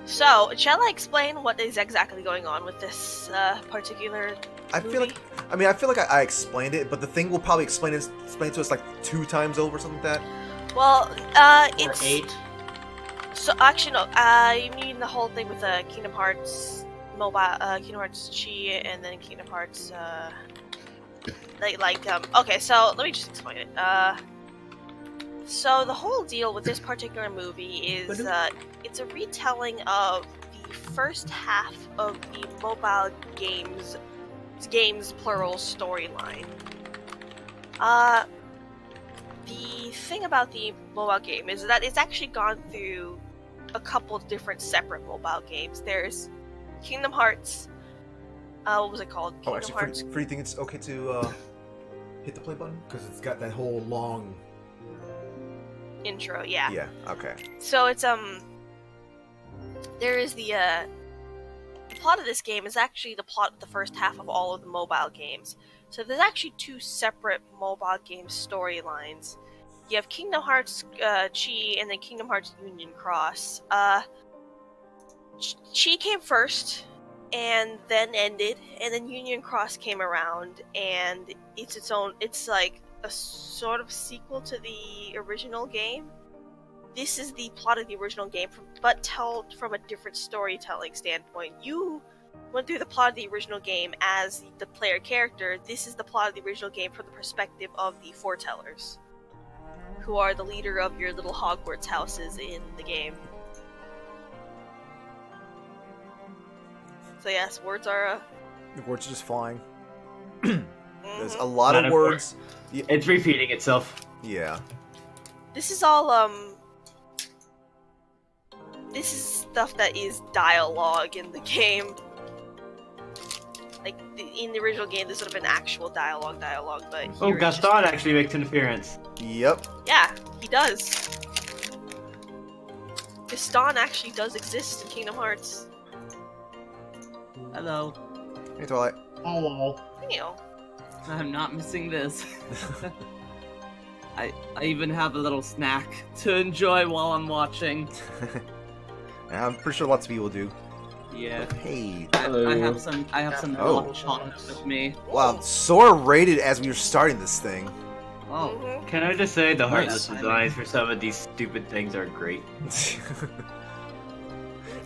So, shall I explain what is exactly going on with this particular movie? I feel like I explained it, but the thing will probably explain to us like 2 times over, something like that. Well, Or it's 8. so actually no. You mean the whole thing with Kingdom Hearts mobile, Kingdom Hearts Chi, and then Kingdom Hearts. Okay, so let me just explain it. So the whole deal with this particular movie is it's a retelling of the first half of the mobile games plural storyline. The thing about the mobile game is that it's actually gone through a couple different separate mobile games. There's Kingdom Hearts. What was it called? Oh, actually, do you think it's okay to hit the play button? Because it's got that whole long intro, yeah. Yeah, okay. So it's there is the plot of this game is actually the plot of the first half of all of the mobile games. So there's actually 2 separate mobile game storylines. You have Kingdom Hearts Chi and then Kingdom Hearts Union Cross. Chi came first and then ended, and then Union Cross came around, and it's like a sort of sequel to the original game. This is the plot of the original game, but told from a different storytelling standpoint. You went through the plot of the original game as the player character. This is the plot of the original game from the perspective of the foretellers, who are the leader of your little Hogwarts houses in the game. So yes, words are The words are just flying. There's a lot of words. It's repeating itself. Yeah. This is all this is stuff that is dialogue in the game. Like in the original game, this would have been actual dialogue, but Oh, here it's Gaston actually makes an appearance. Yep. yeah, he does. Gaston actually does exist in Kingdom Hearts. Hello. Hey, Twilight. Oh. You know. I'm not missing this. I even have a little snack to enjoy while I'm watching. I'm pretty sure lots of people do. Yeah. Hey. I have some Oh. hot chocolate with me. Wow, Sora rated as we were starting this thing. Oh. Mhm. Can I just say the heartless Nice. designs for some of these stupid things are great.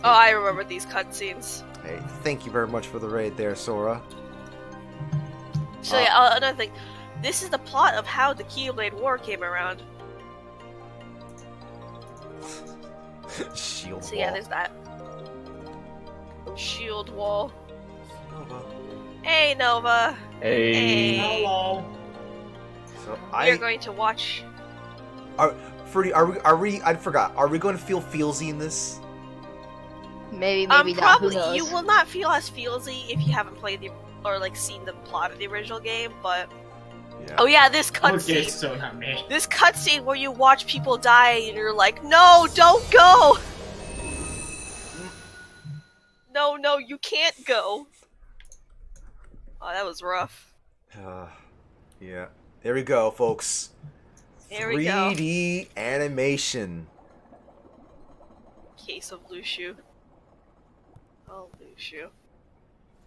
Oh, I remember these cutscenes. Hey, thank you very much for the raid there, Sora. So yeah, another thing. This is the plot of how the Keyblade War came around. Shield So wall. yeah, there's that. Shield wall. Nova. Hey Nova. Hey. Hey. So We are going to watch. Fruity, are we? I forgot. Are we going to feel feelsy in this? Maybe not. Probably Who knows? you will not feel as feelsy if you haven't played the or like seen the plot of the original game, but Yeah. oh yeah, this Okay, cutscene. so not me. This cutscene where you watch people die and you're like, no, don't go. No, you can't go. Oh, that was rough. Yeah. There we go, folks. There we go. 3D animation. Case of Lushu. Oh, Lushu.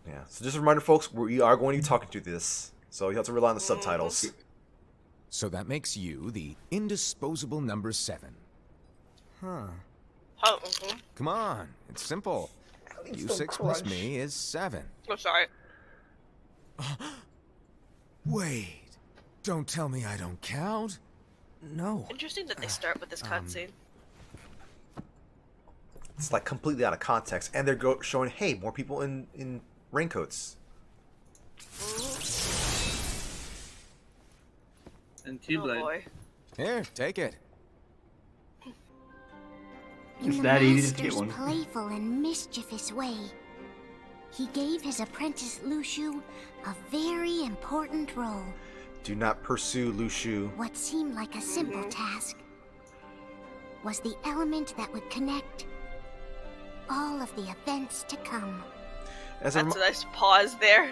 Yeah. So just a reminder, folks, we are going to be talking through this, so you have to rely on the subtitles. So that makes you the indisposable number 7. Huh. Oh, Come on, it's simple. You 6 plus me is 7. I'm sorry. Wait, don't tell me I don't count. No. Interesting that they start with this cutscene. It's like completely out of context, and they're showing, hey, more people in raincoats. And Oh Keyblade. boy. Here, take it. It's In that the easy to get master's one. playful and mischievous way, he gave his apprentice Lushu a very important role. Do not pursue Lushu. What seemed like a simple task was the element that would connect all of the events to come. As a, That's a nice pause there.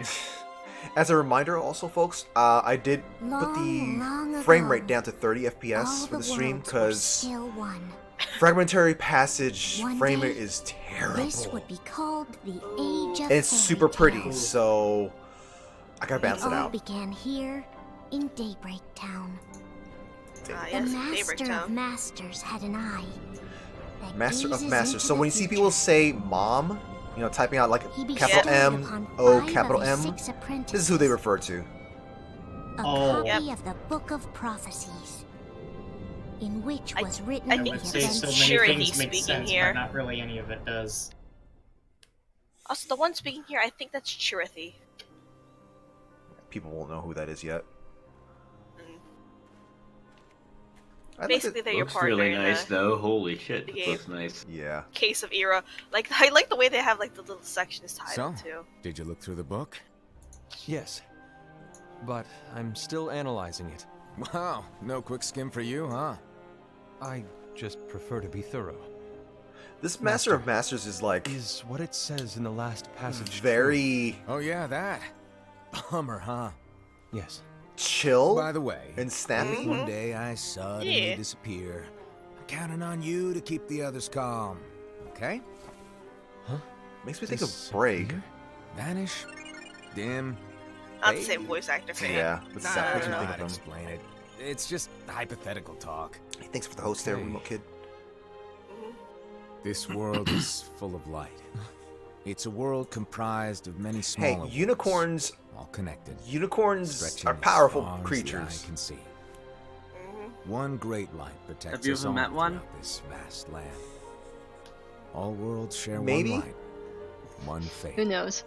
as a reminder, also, folks, I did put Long the ago, frame rate down to 30 All FPS for the stream worlds were because still one. Fragmentary passage One framing day, is terrible. This would be called the Age of And it's super Fairy pretty, Tales. so I gotta balance it all out. began here in Daybreak Town. Ah, The yes, Daybreak Master of Town. Masters had an eye. That Master of gazes Masters. into So the when you see future. people say mom, you know, typing out like He capital bestowed M, upon O, 5 of capital his M, 6 apprentices this is who they refer to. a Oh. copy of the Book of Prophecies, in which I- was written I I the would say events so of many Sure, things he's make speaking sense, here. but not really any of it does. Also, the one speaking here, I think that's Chirithi. People won't know who that is yet. Mm. I like Basically, it. they're your Looks partner really in nice the though. Holy shit, the this game. looks nice. Yeah. case of Era. Like, I like the way they have like the little sections titled So? too. Did you look through the book? Yes. But I'm still analyzing it. Wow, no quick skim for you, huh? I just prefer to be thorough. This Master of Masters is like Is what it says in the last passage true? very Oh yeah, that. Bummer, huh? Yes. chill By the way, and snappy. Mhm. one day I suddenly Yeah. disappear. I'm counting on you to keep the others calm. Okay? Makes me think of Disappear? Break. Vanish, dim. Not the Hey. same voice actor for him. Yeah, but I Zach, don't what you know think how of to him? explain it. It's just hypothetical talk. Hey, thanks for the host there, Okay. remote kid. Mhm. This world is full of light. It's a world comprised of many Hey, smaller worlds, unicorns. all connected. Unicorns Stretching are as powerful far as the creatures. eye can see. Mhm. One great light protects Have you us ever all met one? throughout this vast land. All worlds share Maybe? one light, one fate. Who knows?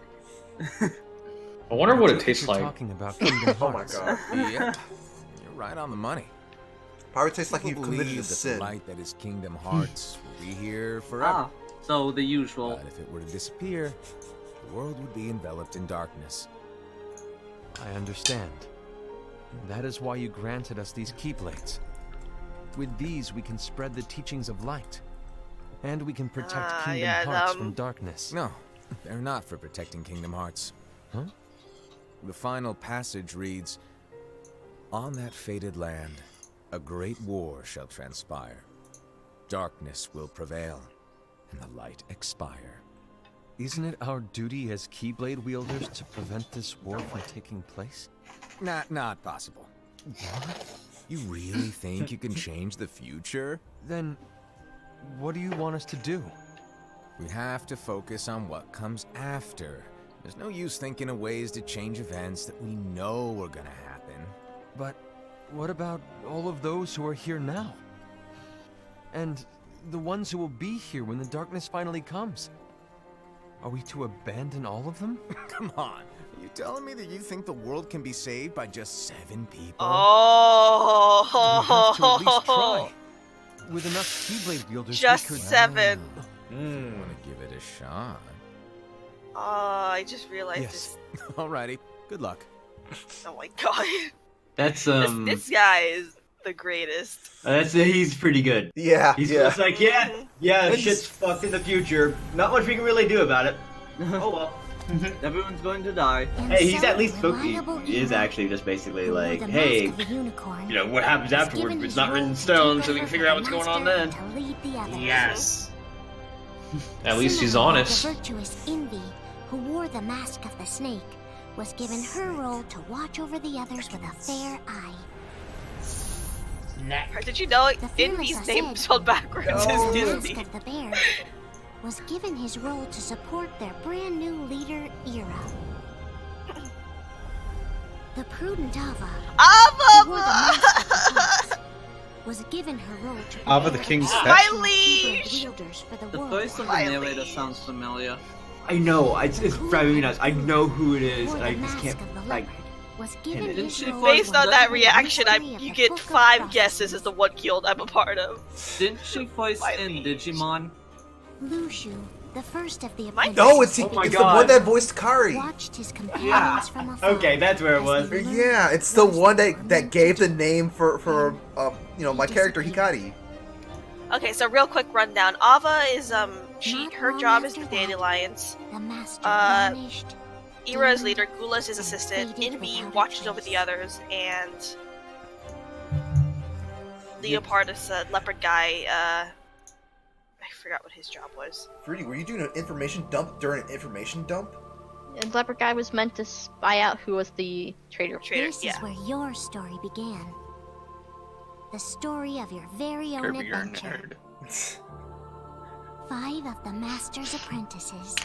I wonder what it If tastes you're like. talking about Kingdom Oh my Hearts. god. Yep, you're right on the money. Probably tastes like People you've committed a believe that the sin. light that is Kingdom Hearts will be here forever. Ah, so the usual. But if it were to disappear, the world would be enveloped in darkness. I understand. And that is why you granted us these Keyblades. With these, we can spread the teachings of light. And we can protect Kingdom yeah, Hearts from darkness. No, they're not for protecting Kingdom Hearts. Huh? The final passage reads, "On that fated land, a great war shall transpire. Darkness will prevail, and the light expire." Isn't it our duty as Keyblade wielders to prevent this war from taking place? Not possible. You really think you can change the future? Then, what do you want us to do? We have to focus on what comes after. There's no use thinking of ways to change events that we know are gonna happen. But what about all of those who are here now? And the ones who will be here when the darkness finally comes? Are we to abandon all of them? Come on. Are you telling me that you think the world can be saved by just 7 people? Oh, We have to at least try. With enough Keyblade wielders, Just we could... 7. Mm. Want to give it a shot? Oh, I just realized Yes. Alrighty. Good luck. this. Oh my god. That's This guy is the greatest. he's pretty good. Yeah, He's yeah. just like, yeah, shit's fucked in the future. Not much we can really do about it. Oh well. Everyone's going to die. And Hey, he's so at least the spoken. reliable He is hero actually just basically who wore like, the hey, mask of the unicorn you know, what happens was afterward given is his not role written in to stone, take so we can over figure for out the what's going on master then. to lead the others. Yes. At least he's Similarly, honest. The virtuous Envy, who wore the mask of the snake, was given her role to watch over the others with a fair eye. Neck. Did you know The fearless Indy's name Ased, spelled backwards No. is the Disney? mask of the bear, was given his role to support their brand new leader, Ira. The prudent Ava, who wore the mask of the fox, was given her role to Ava the prepare king's the pet? true My liege! Keyblade wielders for the The world. voice of the Riley. narrator sounds familiar. I know, it's driving me nuts. I know who it is, Wore and I the just mask can't, of the like, leopard, was given Didn't his she role voice Based on to that read the reaction, mystery of you the get Book of 5 Prophecies. guesses as to what guild I'm a part of. Didn't she voice My in liege. Digimon? Lushu, the first of the My- apprentices, No, it's, Oh my it's the God. one that voiced Kari. watched his companions Yeah. from afar. Okay, that's where it as was. they learned Yeah, it's the what one they that were that meant gave to the do. name for my character Hikari. Okay, so real quick rundown. Ava is Not her long job is after the that, Dandelions. The master vanished. Ira is leader, Gula is assistant, Faded Invi without a watches over trace. the others, and Leopard is a leopard guy, forgot what his job was. Fruity, were you doing an information dump during an information dump? And Leopard Guy was meant to spy out who was the traitor. This is where your story began. The story of your very own Kirby, you're a adventure. nerd. 5 of the Master's apprentices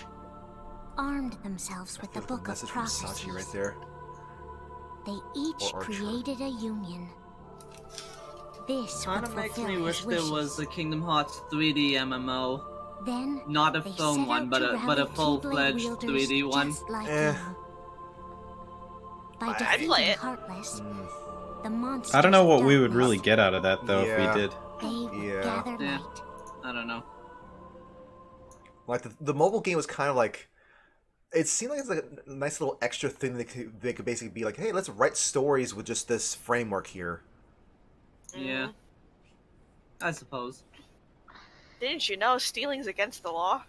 armed themselves with the Book of Message from Prophecies. Sachi right there. They each Or Archer. created a union. This Kind would of makes fulfill me wish his there wishes. was a Kingdom Hearts 3D MMO. Then Not a they phone set one, out but to a rally full-fledged Keyblade 3D wielders one. just like Eh. you. By I'd defeating play it. Heartless, Mm, the monsters I don't know what of we would darkness, really get out of that though Yeah. if we did. They would Yeah. gather Yeah. light. I don't know. like the mobile game was kind of like, it seemed like it's like a nice little extra thing they could basically be like, hey, let's write stories with just this framework here. Yeah. I suppose. Didn't you know stealing's against the law?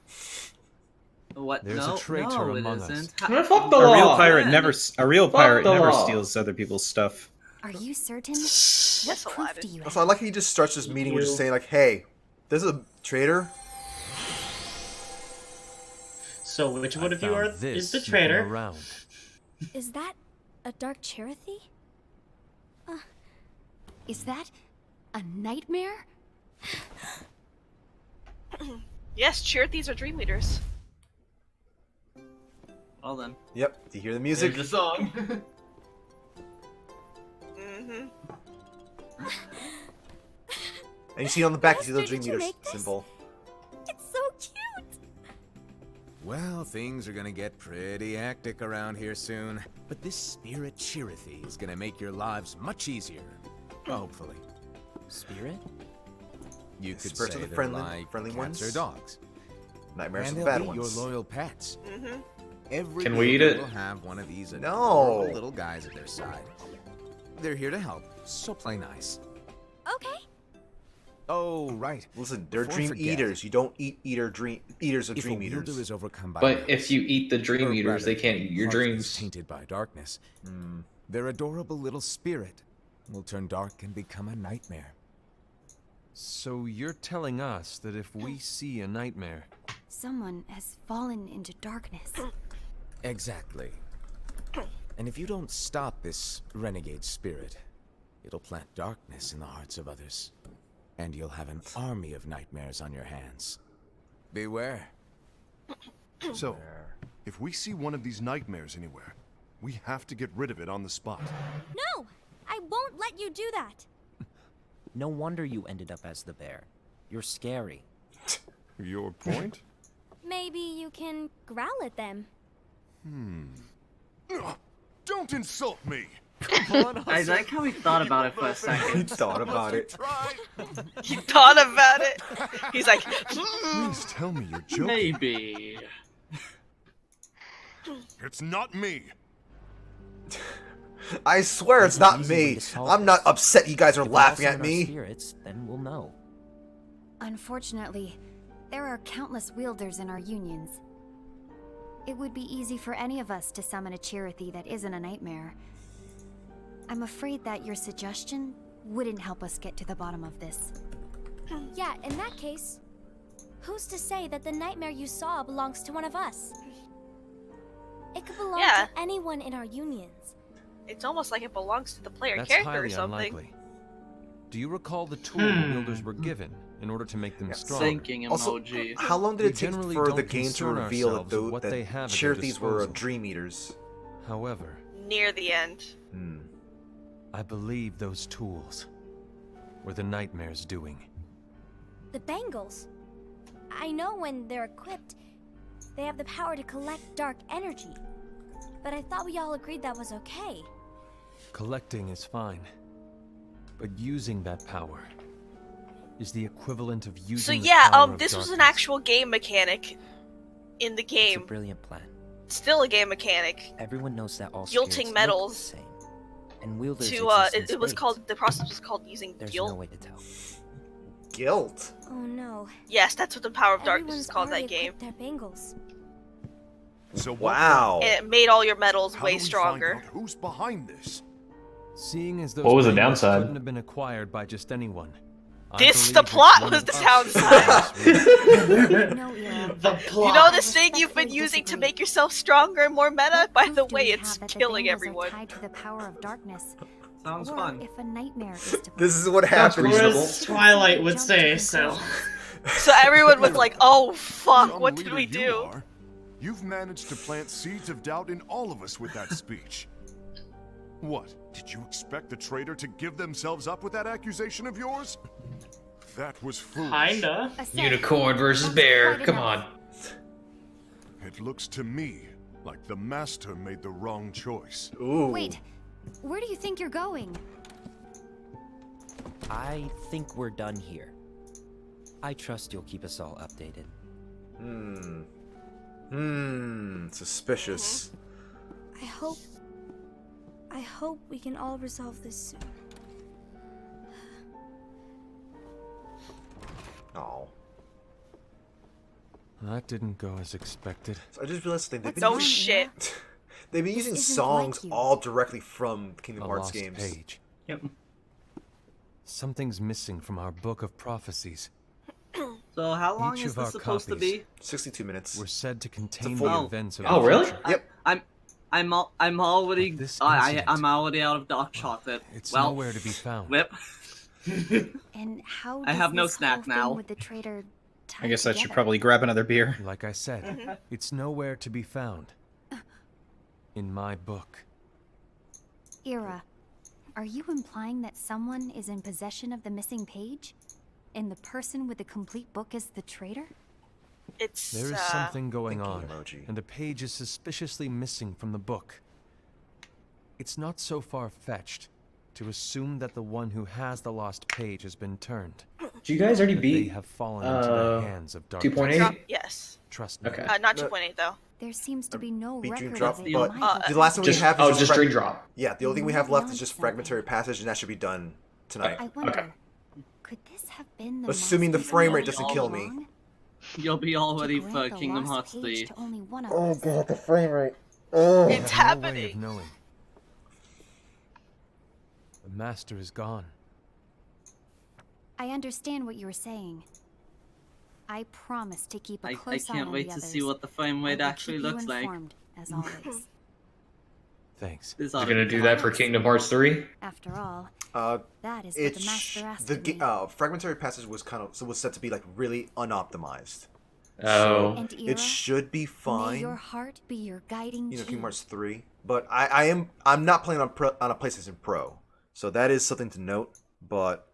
What? There's a no, traitor no, it among us. isn't. Man, fuck the A law. real pirate man. never the law. steals other people's stuff. Are you certain? Yes, What proof Aladdin. do you have? So I like how he just starts this meeting with just saying like, hey, there's a traitor. So which one I of you found are this is the sneaking traitor? around. Is that a dark Cherothy? Is that a nightmare? Yes, Cherokees are dream leaders. Well then. Yep. Do you hear the music? There's the song. Mm-hmm. And you see on the back, you see the Master, Dream did you Leader make this? symbol. It's so cute! Well, things are gonna get pretty hectic around here soon. But this spirit Cherothy is gonna make your lives much easier. Hopefully. Spirit? You could Spirits say are the they're friendly like friendly cats ones. or dogs. Nightmares And are the they'll bad be ones. your loyal pets. Mm-hmm. Every Can we eat builder it? will have one of these No. adorable little guys at their side. They're here to help, so play nice. Okay. Oh, right. Listen, they're Before I dream forget, eaters. You don't eat eaters of If a dream wielder eaters. is overcome by But darkness, if you eat the dream or eaters, they rather, can't eat your heart is dreams. tainted by darkness, Hmm. their adorable little spirit will turn dark and become a nightmare. So you're telling us that if we see a nightmare, Someone has fallen into darkness. Exactly. And if you don't stop this renegade spirit, it'll plant darkness in the hearts of others. And you'll have an army of nightmares on your hands. Beware. So, if we see one of these nightmares anywhere, we have to get rid of it on the spot. No! I won't let you do that! No wonder you ended up as the bear. You're scary. Your point? Maybe you can growl at them. Don't insult me! I like how he thought about it for a He second. thought about it. He thought about it. He's like, hmm. Please tell me you're joking. Maybe. It's not me. I swear it's not Easy way me. to solve I'm not this. upset you guys are If we're laughing all at in our me. spirits, then we'll know. Unfortunately, there are countless wielders in our unions. It would be easy for any of us to summon a Cherothy that isn't a nightmare. I'm afraid that your suggestion wouldn't help us get to the bottom of this. Yeah, in that case, who's to say that the nightmare you saw belongs to one of us? It could belong Yeah. to anyone in our unions. It's almost like it belongs to the player that's character or highly something. unlikely. Do you recall the tool the wielders were given in order to make them stronger? Thinking Also, emoji. how long did We it take generally for don't the game to concern reveal that, ourselves with what they have at their Cherokees were disposal. dream eaters? However, Near the end. Hmm. I believe those tools were the nightmare's doing. The bangles. I know when they're equipped, they have the power to collect dark energy. But I thought we all agreed that was okay. Collecting is fine, but using that power is the equivalent of using So the yeah, power of this was an darkness. actual game mechanic in the It's a game. brilliant plan. Still a game mechanic. Everyone knows that all Guilting spirits look metals the same. And wielders To exist in it was spades. called, the process was called using There's guilt. no way to tell. Guilt? Oh no. Yes, that's what the power of darkness Everyone's is called in that already game. equipped their bangles. So what Wow. And it made all your metals How way do we stronger. Find out who's behind this? Seeing as those What was the bangles downside? couldn't have been acquired by just anyone, The plot was the downside. The plot. You know this thing you've been using to make yourself stronger and more meta? By the way, it's killing everyone. Tied to the power of darkness. Sounds Or fun. if a nightmare is to This is what That's happens. as Twilight would say, so. So everyone was like, "Oh fuck, what did Leader we you do?" are, You've managed to plant seeds of doubt in all of us with that speech. What? Did you expect the traitor to give themselves up with that accusation of yours? That was foolish. Kinda. Unicorn versus bear. Come on. It looks to me like the Master made the wrong choice. Ooh. Wait, where do you think you're going? I think we're done here. I trust you'll keep us all updated. Suspicious. I hope we can all resolve this soon. Oh. That didn't go as expected. So I just realized they've been No using, shit. they've been using isn't songs like you. all directly from Kingdom A Hearts lost games. page. Yep. Something's missing from our book of prophecies. So how long Each is of this our supposed to copies be? 62 minutes. Were said to contain full- the events of Oh, the really? future. Yep. I'm already But this I'm incident- already out of dark chocolate. It's Well, nowhere to be found. whip. And how I have does no this snack whole thing now. with the traitor tie I guess I should together? probably grab another beer. Like I said, it's nowhere to be found. In my book. Ira, are you implying that someone is in possession of the missing page? And the person with the complete book is the traitor? It's There is something going thinking on, emoji. and a page is suspiciously missing from the book. It's not so far-fetched to assume that the one who has the lost page has been turned. Do you guys already That beat they have fallen into the hands of darkness. 2.8? Yes. Trust me. Okay. Not 2.8 though. There seems to be no Beat Dream record Drop, of it but in my book. the last one we have is just Dream Drop. Yeah, the only thing we have left is just Fragmentary Passage, and that should be done tonight. I wonder, could this have been the Assuming the Master's frame rate all doesn't kill me. along? You'll be all To ready grant for the Kingdom lost Hearts page 3. to only one of Oh us. god, the frame rate. Oh. It's No way of happening. knowing. The master is gone. I understand what you were saying. I promise to keep a I close eye can't on wait the to others. see what the frame I rate will actually keep you looks like. informed, as always. Thanks. This You're ought gonna be do fun. that for Kingdom Hearts 3? After all, that is what It's the master asked the of me. Fragmentary Passage was was set to be like really unoptimized. Oh. And It Ira, should be may fine. your heart be your guiding You know, key. Kingdom Hearts 3. But I'm not playing on a PlayStation Pro, so that is something to note. But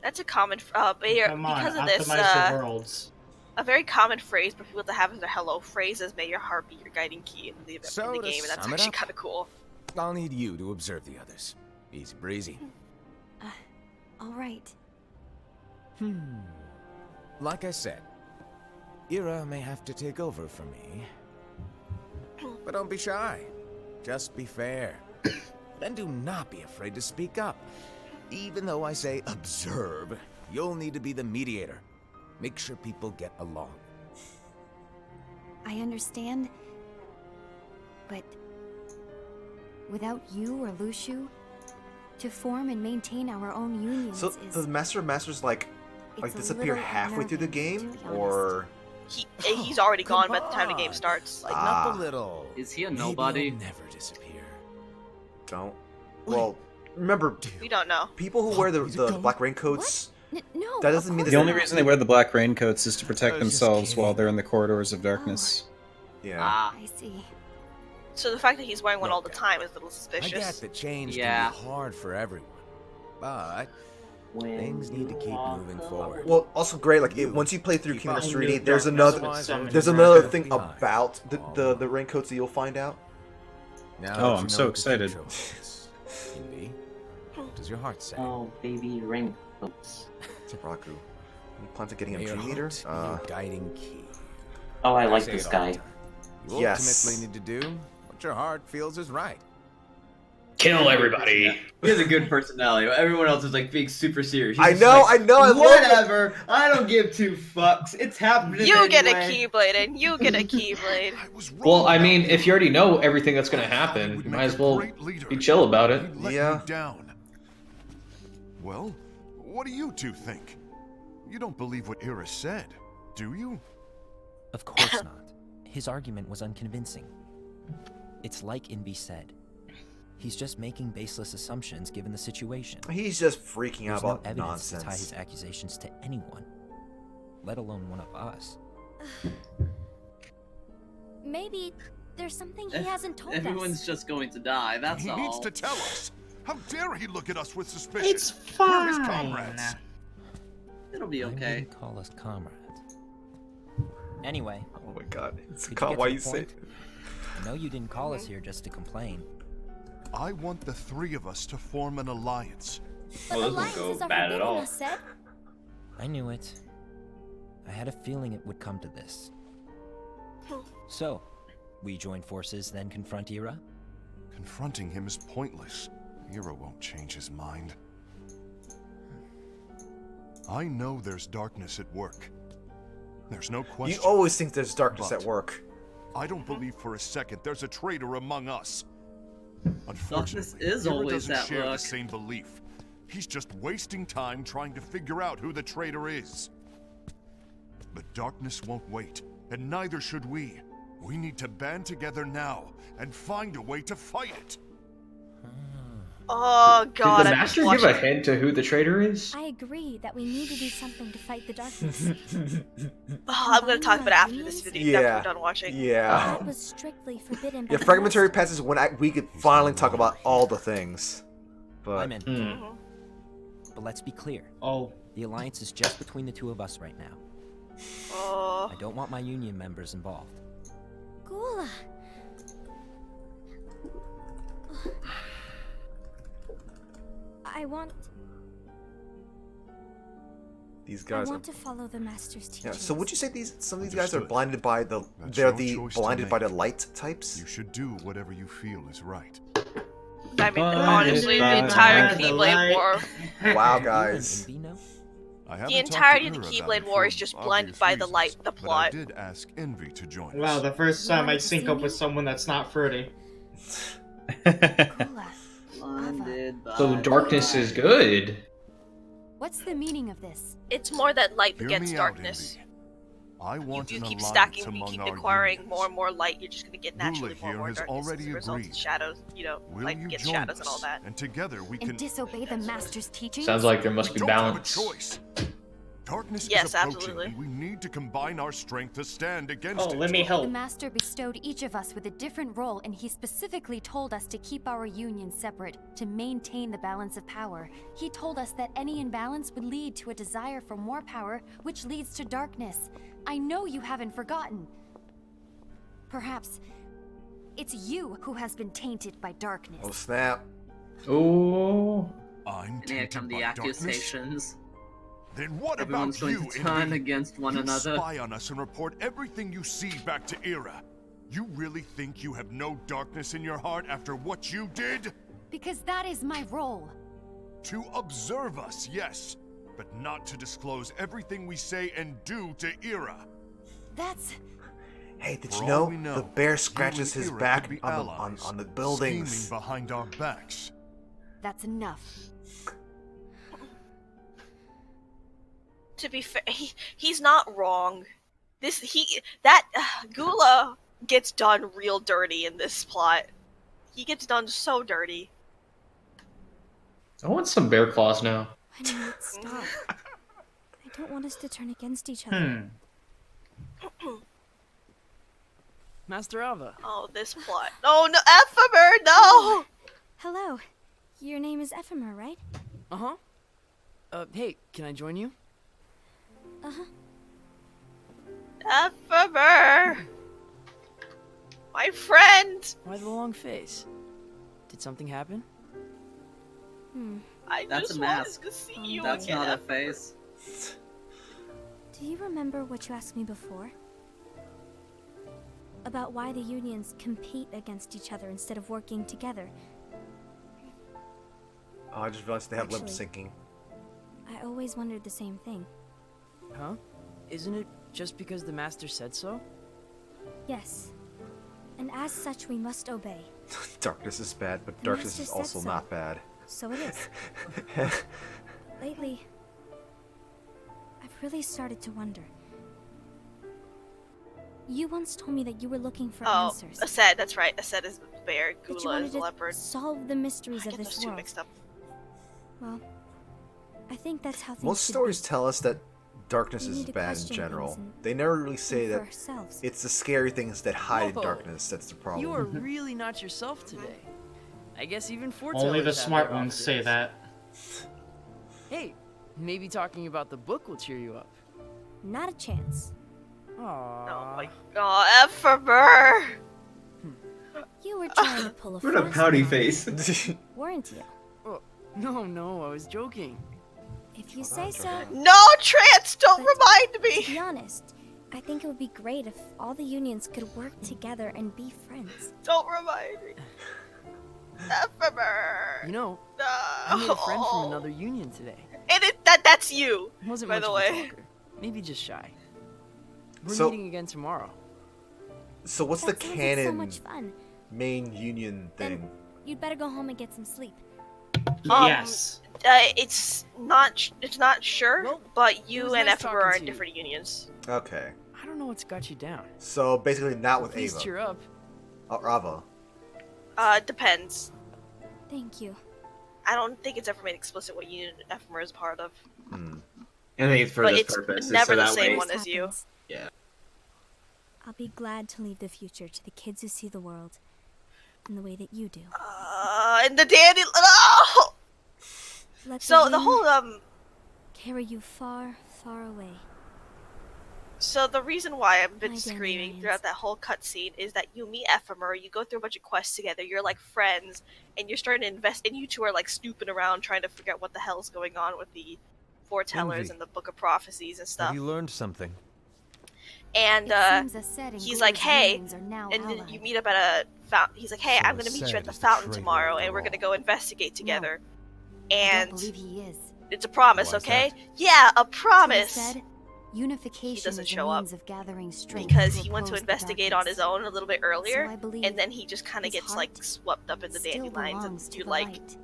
That's a common, Come on, because of this, optimize the worlds. a very common phrase for people to have as their hello phrase is "May your heart be your guiding key" in the, So in the to game, and that's sum it actually up- kind of cool. I'll need you to observe the others. Easy breezy. All right. Like I said, Ira may have to take over for me. But don't be shy. Just be fair. And do not be afraid to speak up. Even though I say observe, you'll need to be the mediator. Make sure people get along. I understand, but without you or Lushu, to form and maintain our own unions so is... the Master of Masters like It's a disappear little halfway through the unnerving, game, to be honest. or He's already gone by the time the game on. starts. Lighten Ah. up a little. Is he a Maybe nobody? he'll never disappear. don't. Well, remember, We don't know. people who wear the black raincoats. No, That doesn't mean The that only reason they wear the black raincoats is to protect I was just themselves kidding. while they're in the corridors of darkness. Yeah. Ah, I see. So the fact that he's wearing one all the Look, time is a little I suspicious. get that change Yeah. can be hard for everyone, but things need to keep moving forward. Well, also great. Like once you play through Keep Kingdom Hearts up. 3D, there's Darkness another with summon there's dragon. another thing Behind. about the raincoats that you'll find out. Now Oh, that you I'm know so what the future excited. holds, Kinby, what does your heart say? Oh, baby raincoats. Raku, you plan to getting May a your dream eater? heart be your guiding key. Oh, I like say this it all guy. the time. You Yes. ultimately need to do what your heart feels is right. Kill everybody. He has a good personality. Everyone else is like being super serious. I He's know, just like, I know, I love it. Whatever. I don't give two fucks. It's happening. You get a anyway. keyblade, and you get a keyblade. Well, I mean, if you already know everything that's gonna happen, you might as well be chill about it. He let Yeah. me down. Well, What do you two think? You don't believe what Ira said, do you? Of course not. His argument was unconvincing. It's like Inby said. He's just making baseless assumptions given the situation. He's just freaking out There's about no evidence nonsense. to tie his accusations to anyone, let alone one of us. Maybe there's something he hasn't told us. Everyone's just going to die, that's all. He needs to tell us. How dare he look at us with suspicion? It's We're his fine. comrades. It'll be I okay. wouldn't call us comrades. Anyway. Oh my god. It's could you get why to you the say... point? I know you didn't call us here just to complain. I want the three of us to form an alliance. But alliances are forbidden, I said. I knew it. I had a feeling it would come to this. So, we join forces, then confront Ira? Confronting him is pointless. Ira won't change his mind. I know there's darkness at work. There's no question. You always think there's darkness But at work. I don't believe for a second there's a traitor among us. Unfortunately, Darkness is Ira always doesn't at share the work. same belief. He's just wasting time trying to figure out who the traitor is. But darkness won't wait, and neither should we. We need to band together now and find a way to fight it. Oh god, Did the I'm master just give a watching. hint to who the traitor is? I agree that we need to do something to fight the darkness. Oh, I'm gonna talk about it after this video. Yeah. After we're done watching. Yeah. It was strictly forbidden by Yeah, the fragmentary pets is when we could finally talk about all the things. But I'm in. But let's be clear. Oh. The alliance is just between the two of us right now. Oh. I don't want my union members involved. Gula. I want these guys are to follow the master's yeah. teachings. So would you say some of these guys are Understood. blinded by the That's they're your the choice to blinded by the make. light types? You should do whatever you feel is right. I mean, Blinded honestly, by the entire the Keyblade light. War, Wow, guys. I the haven't entirety of talked the to Ira about Keyblade it War for is just obvious blinded by the reasons, light, the but plot. I did ask Envy to join Wow, us. the first time I Want to sync see up me? with someone that's not fruity. Gula. Blinded by So darkness is good. What's the meaning of this? It's more that light Hear begets me out, darkness. Envy. I want You an keep alliance stacking, you among keep our acquiring unions. more and more light. You're just gonna get naturally more and here more has darkness already as a result agreed. of shadows. You know, Will like you gets join shadows and all us? that. And together we And can. disobey the master's teachings? Sounds like there must We be don't have a balance. choice. Darkness Yes, is approaching, absolutely. and we need to combine our strength to stand against Oh, it. let me The help. master bestowed each of us with a different role, and he specifically told us to keep our union separate, to maintain the balance of power. He told us that any imbalance would lead to a desire for more power, which leads to darkness. I know you haven't forgotten. Perhaps it's you who has been tainted by darkness. Oh snap! Oh. I'm And here come tainted the by darkness? accusations. Then what Everyone's about going you, to turn Envy? against one you another. spy on us and report everything you see back to Ira. You really think you have no darkness in your heart after what you did? Because that is my role. To observe us, yes, but not to disclose everything we say and do to Ira. That's... Hey, did For you all know we the bear scratches you and his Ira back could be on allies, the buildings? scheming behind our backs. that's enough. To be fair, he's not wrong. Gula gets done real dirty in this plot. He gets done so dirty. I want some bear claws now. I need to stop. I don't want us to turn against each other. Master Alva. Oh, this plot. Oh no, Ephemer, no! Hello. Your name is Ephemer, right? Uh-huh. Hey, can I join you? Uh-huh. Ephemer! My friend! Why the long face? Did something happen? I That's just a mask. wanted to see you That's again. not a Ephemer. face. Do you remember what you asked me before? About why the unions compete against each other instead of working together. Oh, I just realized they have lip Actually- syncing. I always wondered the same thing. Huh? Isn't it just because the master said so? Yes. And as such, we must obey. Darkness is bad, but The darkness master is said also so. not bad. So it is. Lately, really started to wonder. You once told me that you were looking for Oh, answers. Ased, that's right. Ased is the bear, That you Gula wanted is the to leopard. solve the mysteries I of get this those two world. mixed up. Well, I think that's how things Most should stories be. tell us that darkness We is need to bad in question general. things and They never really say for that ourselves. it's the scary things that hide in Whoa. darkness that's the problem. You are really not yourself today. I guess even foretellers Only the have smart their ones off say days. that. Hey, maybe talking about the book will cheer you up. Not a chance. Aww. Oh my god, Ephemer! You were trying to pull a What a fast pouty one, face. weren't you? Oh, no, I was joking. If you say so. No, Trance, don't remind To me! be honest, I think it would be great if all the unions could work together and be friends. Don't remind me. Ephemer! You know, No. I made a friend from another union today. And that's you, Wasn't by much the of a way. talker. Maybe just shy. We're So- meeting again tomorrow. So what's That the sounds like so canon much fun. main union thing? You'd better go home and get some sleep. Yes. It's not sure, Well, but it you was and nice Ephemer talking are to in you. different unions. Okay. I don't know what's got you down. So basically not with Please Ava. cheer up. Or Ava. Depends. Thank you. I don't think it's ever made explicit what union Ephemer is part of. Hmm. I think it's for But this it's purpose. never so the that same way, one as you. Happens. Yeah. I'll be glad to leave the future to the kids who see the world in the way that you do. And the dandy. Oh! Let So the wind whole carry you far, far away. So the reason why I've been My screaming dandelions. throughout that whole cutscene is that you meet Ephemer, you go through a bunch of quests together, you're like friends, and you're starting to invest, and you two are like snooping around trying to figure out what the hell's going on with the foretellers Envy. and the Book of Prophecies and stuff. Have you learned something? And It seems Ased and he's like, Gula's hey, unions are now and then allied. you meet up at a fountain. He's like, hey, So I'm gonna meet you Ased at the is the fountain traitor tomorrow, of and the we're gonna law. go investigate together. I And don't believe he is. it's a promise, Why is okay? that? Yeah, a promise. Said, unification doesn't is a show up means of gathering strength Because to he went to oppose the investigate on darkness. his own a little bit earlier, So I believe and then he just kind of his gets like heart swept up in the still dandelions, belongs and to you're the like, light.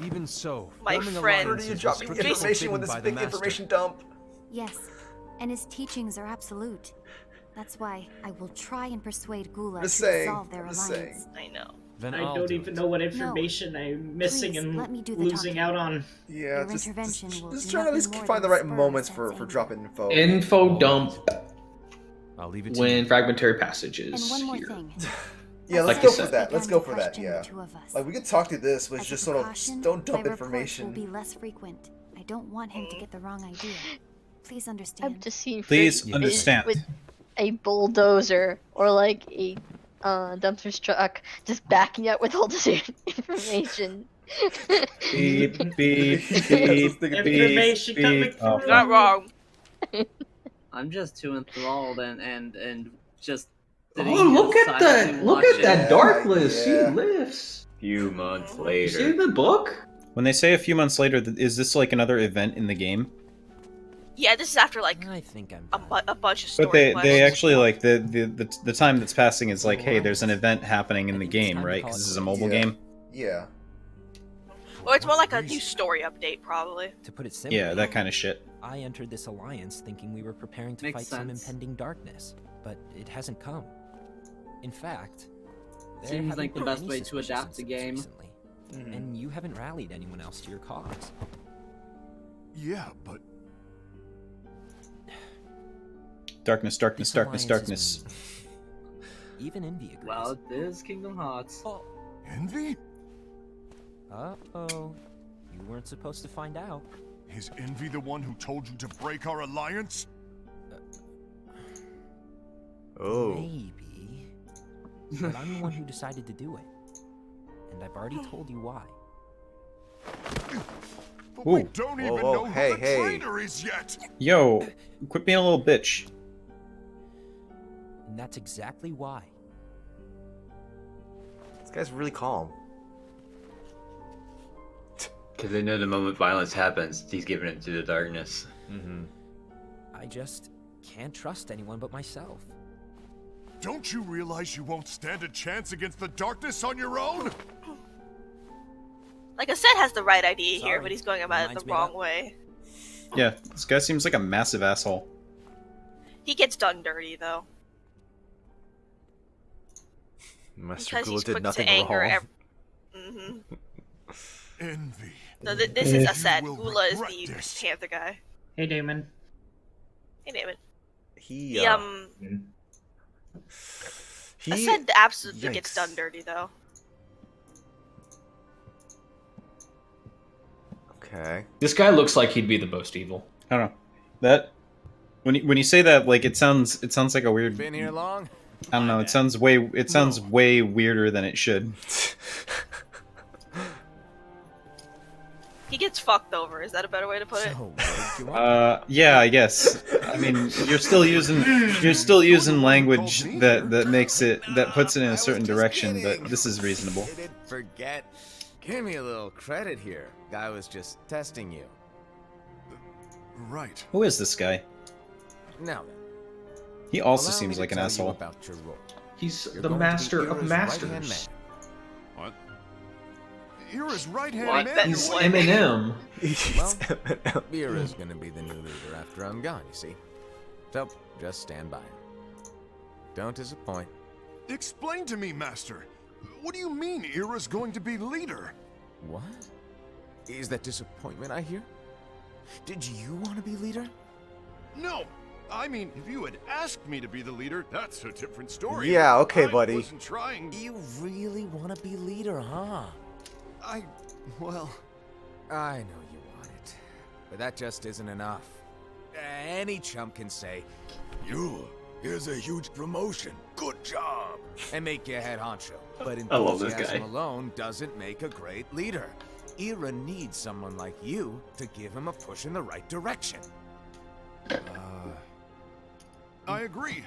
Even so, My forming friend. Where do you alliances drop was the strictly information with forbidden this by the big master. information dump? Yes, and his teachings are absolute. That's why I will try and persuade Gula Just to saying, dissolve their just alliance. I know. Then I I'll don't do even it. know what information I'm missing Please, and let me do the losing talking. out on. Yeah, Your just intervention will just do trying to at least nothing more find the than right spur moments Ased's for anger. dropping info. Info dump I'll leave it to when you. fragmentary passages. And one more here. thing. Yeah, let's Like go you for said. that. Let's go Began for to that. question Yeah. the two of us. Like we could talk through this, but it's As a just sort of precaution, don't dump my reports information. will be less frequent. I don't want him to get the wrong idea. Please understand. I've just seen Please Freddy understand. with a bulldozer or like a dumpster truck just backing up with all this information. Beep, beep, beep, Information beep, coming beep. Oh, through. Not wrong. I'm just too enthralled and just. Oh, sitting here look at that! silently Look at watching. that dark list. yeah. She lifts. Few months You see later. the book? When they say a few months later, is this like another event in the game? Yeah, this is after like I think I'm a bunch of story But they quests. actually like the time that's passing is like, hey, there's an event happening in the game, right? Because this is a mobile Yeah. game. Yeah. Or it's more like a new story update, probably. To put it simply, Yeah, that kind of shit. I entered this alliance thinking we were preparing to Makes fight some sense. impending darkness, but it hasn't come. In fact, there Seems haven't like the been best any way to suspicious adapt the incidents game. recently, Mhm. and you haven't rallied anyone else to your cause. Yeah, but Darkness, darkness, This darkness, alliance is darkness. weak. Even Envy agrees. Well, it is Kingdom Hearts. envy? Uh-oh. You weren't supposed to find out. Is envy the one who told you to break our alliance? Oh. Maybe. But I'm the one who decided to do it. And I've already told you why. But we Ooh. don't Whoa, even whoa, know hey, who the hey. traitor is yet! Yo, quit being a little bitch. And that's exactly why. This guy's really calm. Because they know the moment violence happens, he's giving it to the darkness. Mm-hmm. I just can't trust anyone but myself. Don't you realize you won't stand a chance against the darkness on your own? Like I said, has the right idea here, Sorry, but he's going my about it mind's the made wrong up. way. Yeah, this guy seems like a massive asshole. He gets done dirty though. Master Because Gula he's did quick nothing to anger. wrong. Envy. No, this is Asad. will Gula is regret the this. Panther guy. Hey, Damon. Hey, Damon. He Asad absolutely gets Yikes. done dirty though. Okay. This guy looks like he'd be the most evil. I don't know. That when you say that, like it sounds like a weird. Been here long? I don't know. It sounds way weirder than it should. He gets fucked over. Is that a better way to put it? Yeah, I guess. I mean, you're still using language that puts it in a certain direction, but this is reasonable. Did it forget? Give me a little credit here. Guy was just testing you. Right. Who is this guy? Now then. He also Allow me seems to like an tell you asshole. about your role. He's You're the going to be master of Ira's masters. right-hand man. What? Ira's right-hand What? man. He's Eminem. Well, Ira's gonna be the new leader after I'm gone, you see. So, just stand by. Don't disappoint. Explain to me, Master. What do you mean Ira's going to be leader? What? Is that disappointment I hear? Did you want to be leader? No. I mean, if you had asked me to be the leader, that's a different story. Yeah, okay, I buddy. wasn't trying. You really want to be leader, huh? Well... I know you want it, but that just isn't enough. Any chump can say, here's a huge promotion, good job, and make you head honcho. But I love this enthusiasm guy. alone doesn't make a great leader. Ira needs someone like you to give him a push in the right direction. I agree.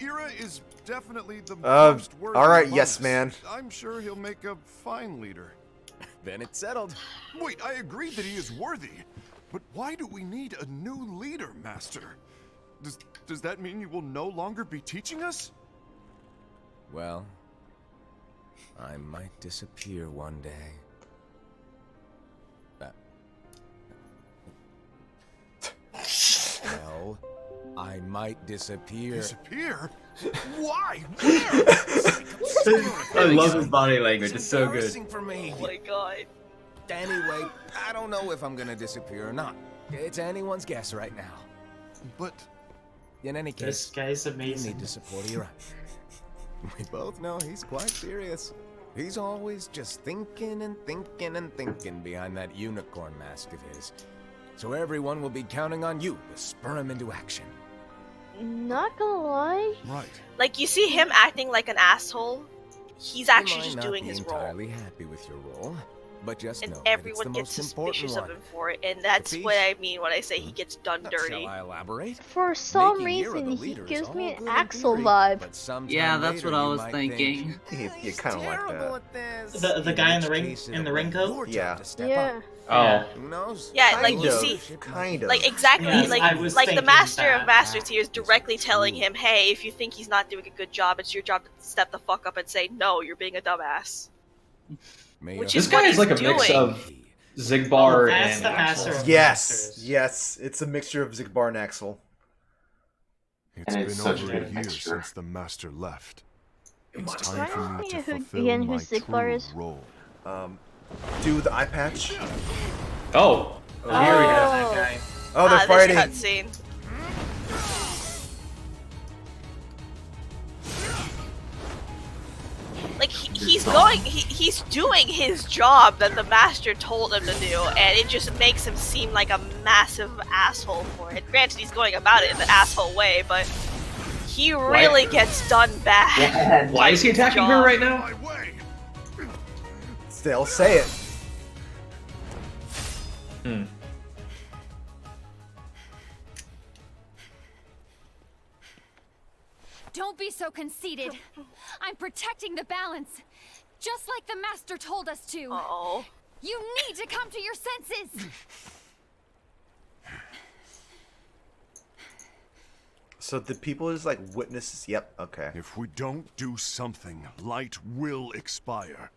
Ira is definitely the Uh, most worthy alright, among yes, us. man. I'm sure he'll make a fine leader. Then it's settled. Wait, I agree that he is worthy. But why do we need a new leader, Master? Does that mean you will no longer be teaching us? Well, I might disappear one day. Well, I might disappear. Disappear? Why? I love his body language. It's so good. Embarrassing for me. Oh my god. Anyway, I don't know if I'm gonna disappear or not. It's anyone's guess right now. But in any This case, guy's you amazing. need to support Ira. We both know he's quite serious. He's always just thinking and thinking and thinking behind that unicorn mask of his. So everyone will be counting on you to spur him into action. Not gonna lie. Right. Like, you see him acting like an asshole. He's actually You might just not doing be his role. entirely happy with your role, but just And know that it's everyone the gets most important suspicious of one. him for it, and that's Capiche? what I mean when I say he gets done dirty. Shall I elaborate? For some Making Ira reason, the he leader is gives me all an good in Axel theory, vibe. but sometime Yeah, that's later what I you was might thinking. You kind of like terrible that. at this. The In guy in which the ring case, in the it'll ring be coat? your job Yeah. to step Yeah. up. Oh. Who knows? Yeah, like, you Kind see, of, kind of. like, exactly, Yes, I was like the thinking Master that. of Masters here is directly telling him, hey, if you think he's not doing a good job, it's your job to step the fuck up and say, no, you're being a dumbass. May Which your is This what guy he's is like a mix doing. of Zigbar That's and the Master Axel. of Yes, Masters. yes, it's a mixture of Zigbar and Axel. It's And been it's such over a a good year mixture. since the Master left. It's time Remind for me me to who- fulfill again who my Sigbar true is? role. Do the eye patch. Oh. Here we go, that guy. Oh, they're This fighting. cutscene. Like, he's doing his job that the Master told him to do, and it just makes him seem like a massive asshole for it. Granted, he's going about it in the asshole way, but he really gets done bad. Why is he attacking her right now? My way. They'll say it. Don't be so conceited. I'm protecting the balance, just like the Master told us to. Oh. You need to come to your senses. So the people is like witnesses. Yep. Okay. If we don't do something, light will expire.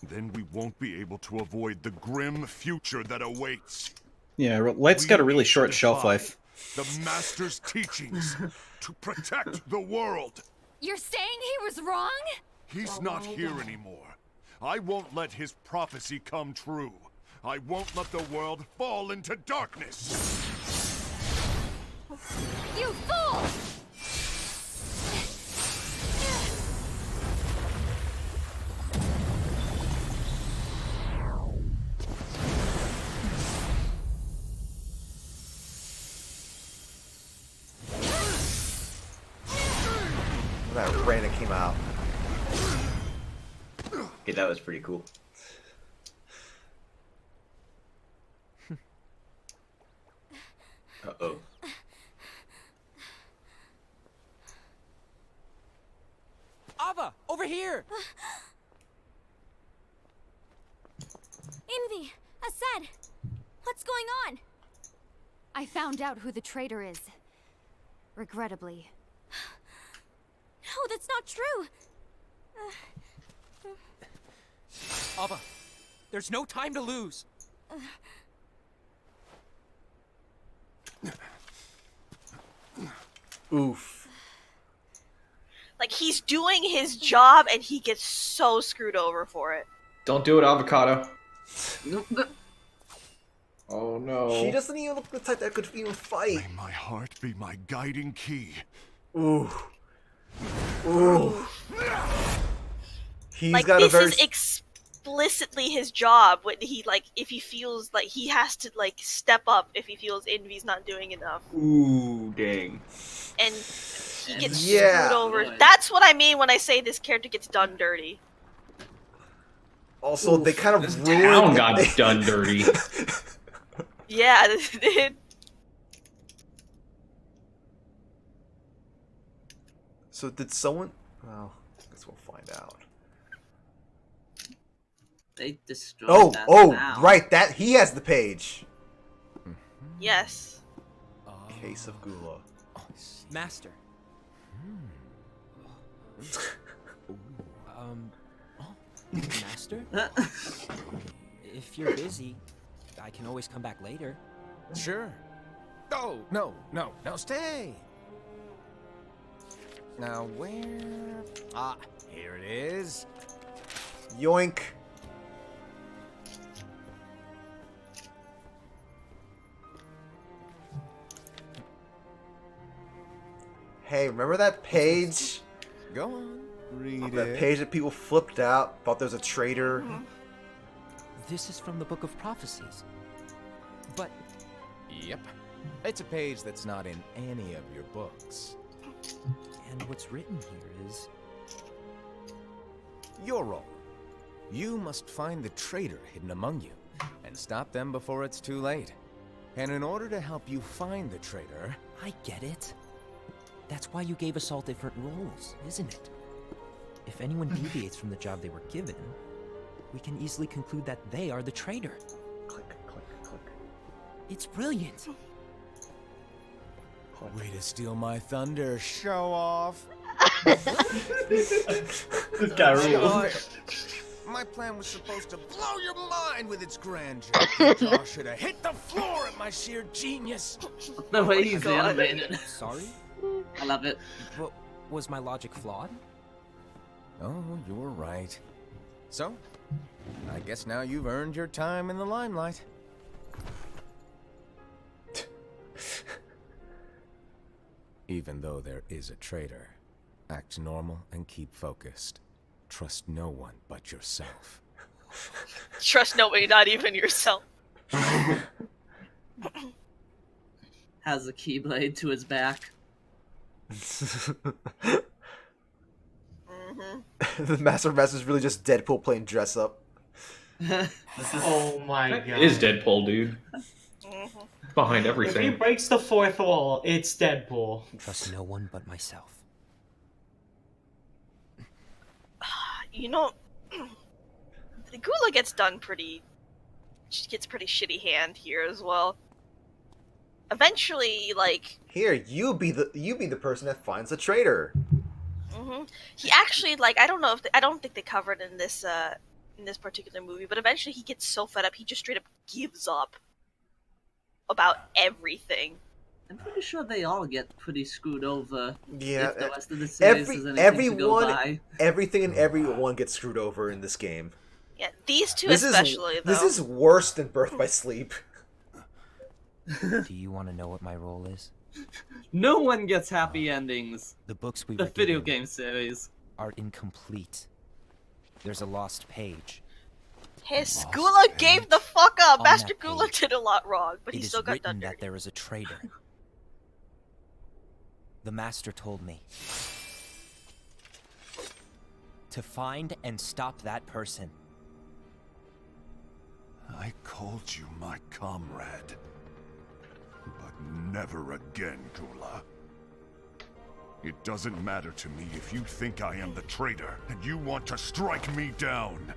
Then we won't be able to avoid the grim future that awaits. Yeah, light's got a really short shelf life. The Master's teachings to protect the world. You're saying he was wrong? He's not here anymore. I won't let his prophecy come true. I won't let the world fall into darkness. You fool! That rain that came out. Okay, that was pretty cool. Uh-oh. Ava, over here! Envy, Assad, what's going on? I found out who the traitor is. Regrettably. No, that's not true. Ava, there's no time to lose. Oof. Like, he's doing his job and he gets so screwed over for it. Don't do it, avocado. Oh no. He doesn't even look the type that could even fight. May my heart be my guiding key. Ooh. Ooh. He's Like, got this a very... is explicitly his job. When he, like, if he feels like he has to, like, step up if he feels Envy's not doing enough. Ooh, dang. And he gets Yeah. screwed over. That's what I mean when I say this character gets done dirty. Also, they kind of This ruined... town got done dirty. Yeah, they did. So did someone... Well, I guess we'll find out. They destroyed Oh, that town. right, that he has the page. Yes. Case of Gula. Master. Master? If you're busy, I can always come back later. Sure. Oh, no, stay. Now where? Ah, here it is. Yoink. Hey, remember that page? Go on, read That it. page that people flipped out, thought there was a traitor. This is from the Book of Prophecies. But Yep. It's a page that's not in any of your books. and what's written here is Your role. You must find the traitor hidden among you, and stop them before it's too late. And in order to help you find the traitor... I get it. That's why you gave us all different roles, isn't it? If anyone deviates from the job they were given, we can easily conclude that they are the traitor. Click, click, click. It's brilliant. Way to steal my thunder, show off. This guy rules. My plan was supposed to blow your mind with its grandeur. Jaw should have hit the floor at my sheer genius. The way he's God. animated. Sorry? I love it. But was my logic flawed? Oh, you were right. So, I guess now you've earned your time in the limelight. Even though there is a traitor, act normal and keep focused. Trust no one but yourself. Trust nobody, not even yourself. Has a keyblade to his back. The Master is really just Deadpool playing dress up. Oh my That god. is Deadpool, dude. Behind If he everything. breaks the fourth wall, it's Deadpool. Trust no one but myself. You know, the Gula gets done pretty. She gets pretty shitty hand here as well. Eventually, like, Here, you be the person that finds the traitor. he actually, like, I don't know if I don't think they covered in this particular movie, but eventually he gets so fed up he just straight up gives up. about everything. I'm pretty sure they all get pretty screwed over. Yeah, if the rest of the series has anything to go by. everything and everyone gets screwed over in this game. Yeah, these two This especially, is, though. This is worse than Birth by Sleep. Do you want to know what my role is? No one gets happy endings. The books we The were video given game series are incomplete. There's a lost page. His Gula gave the fuck up. On Master that Gula page, did a lot wrong, but It he is still got written done that dirty. there is a traitor. The master told me to find and stop that person. I called you my comrade. But never again, Gula. It doesn't matter to me if you think I am the traitor and you want to strike me down.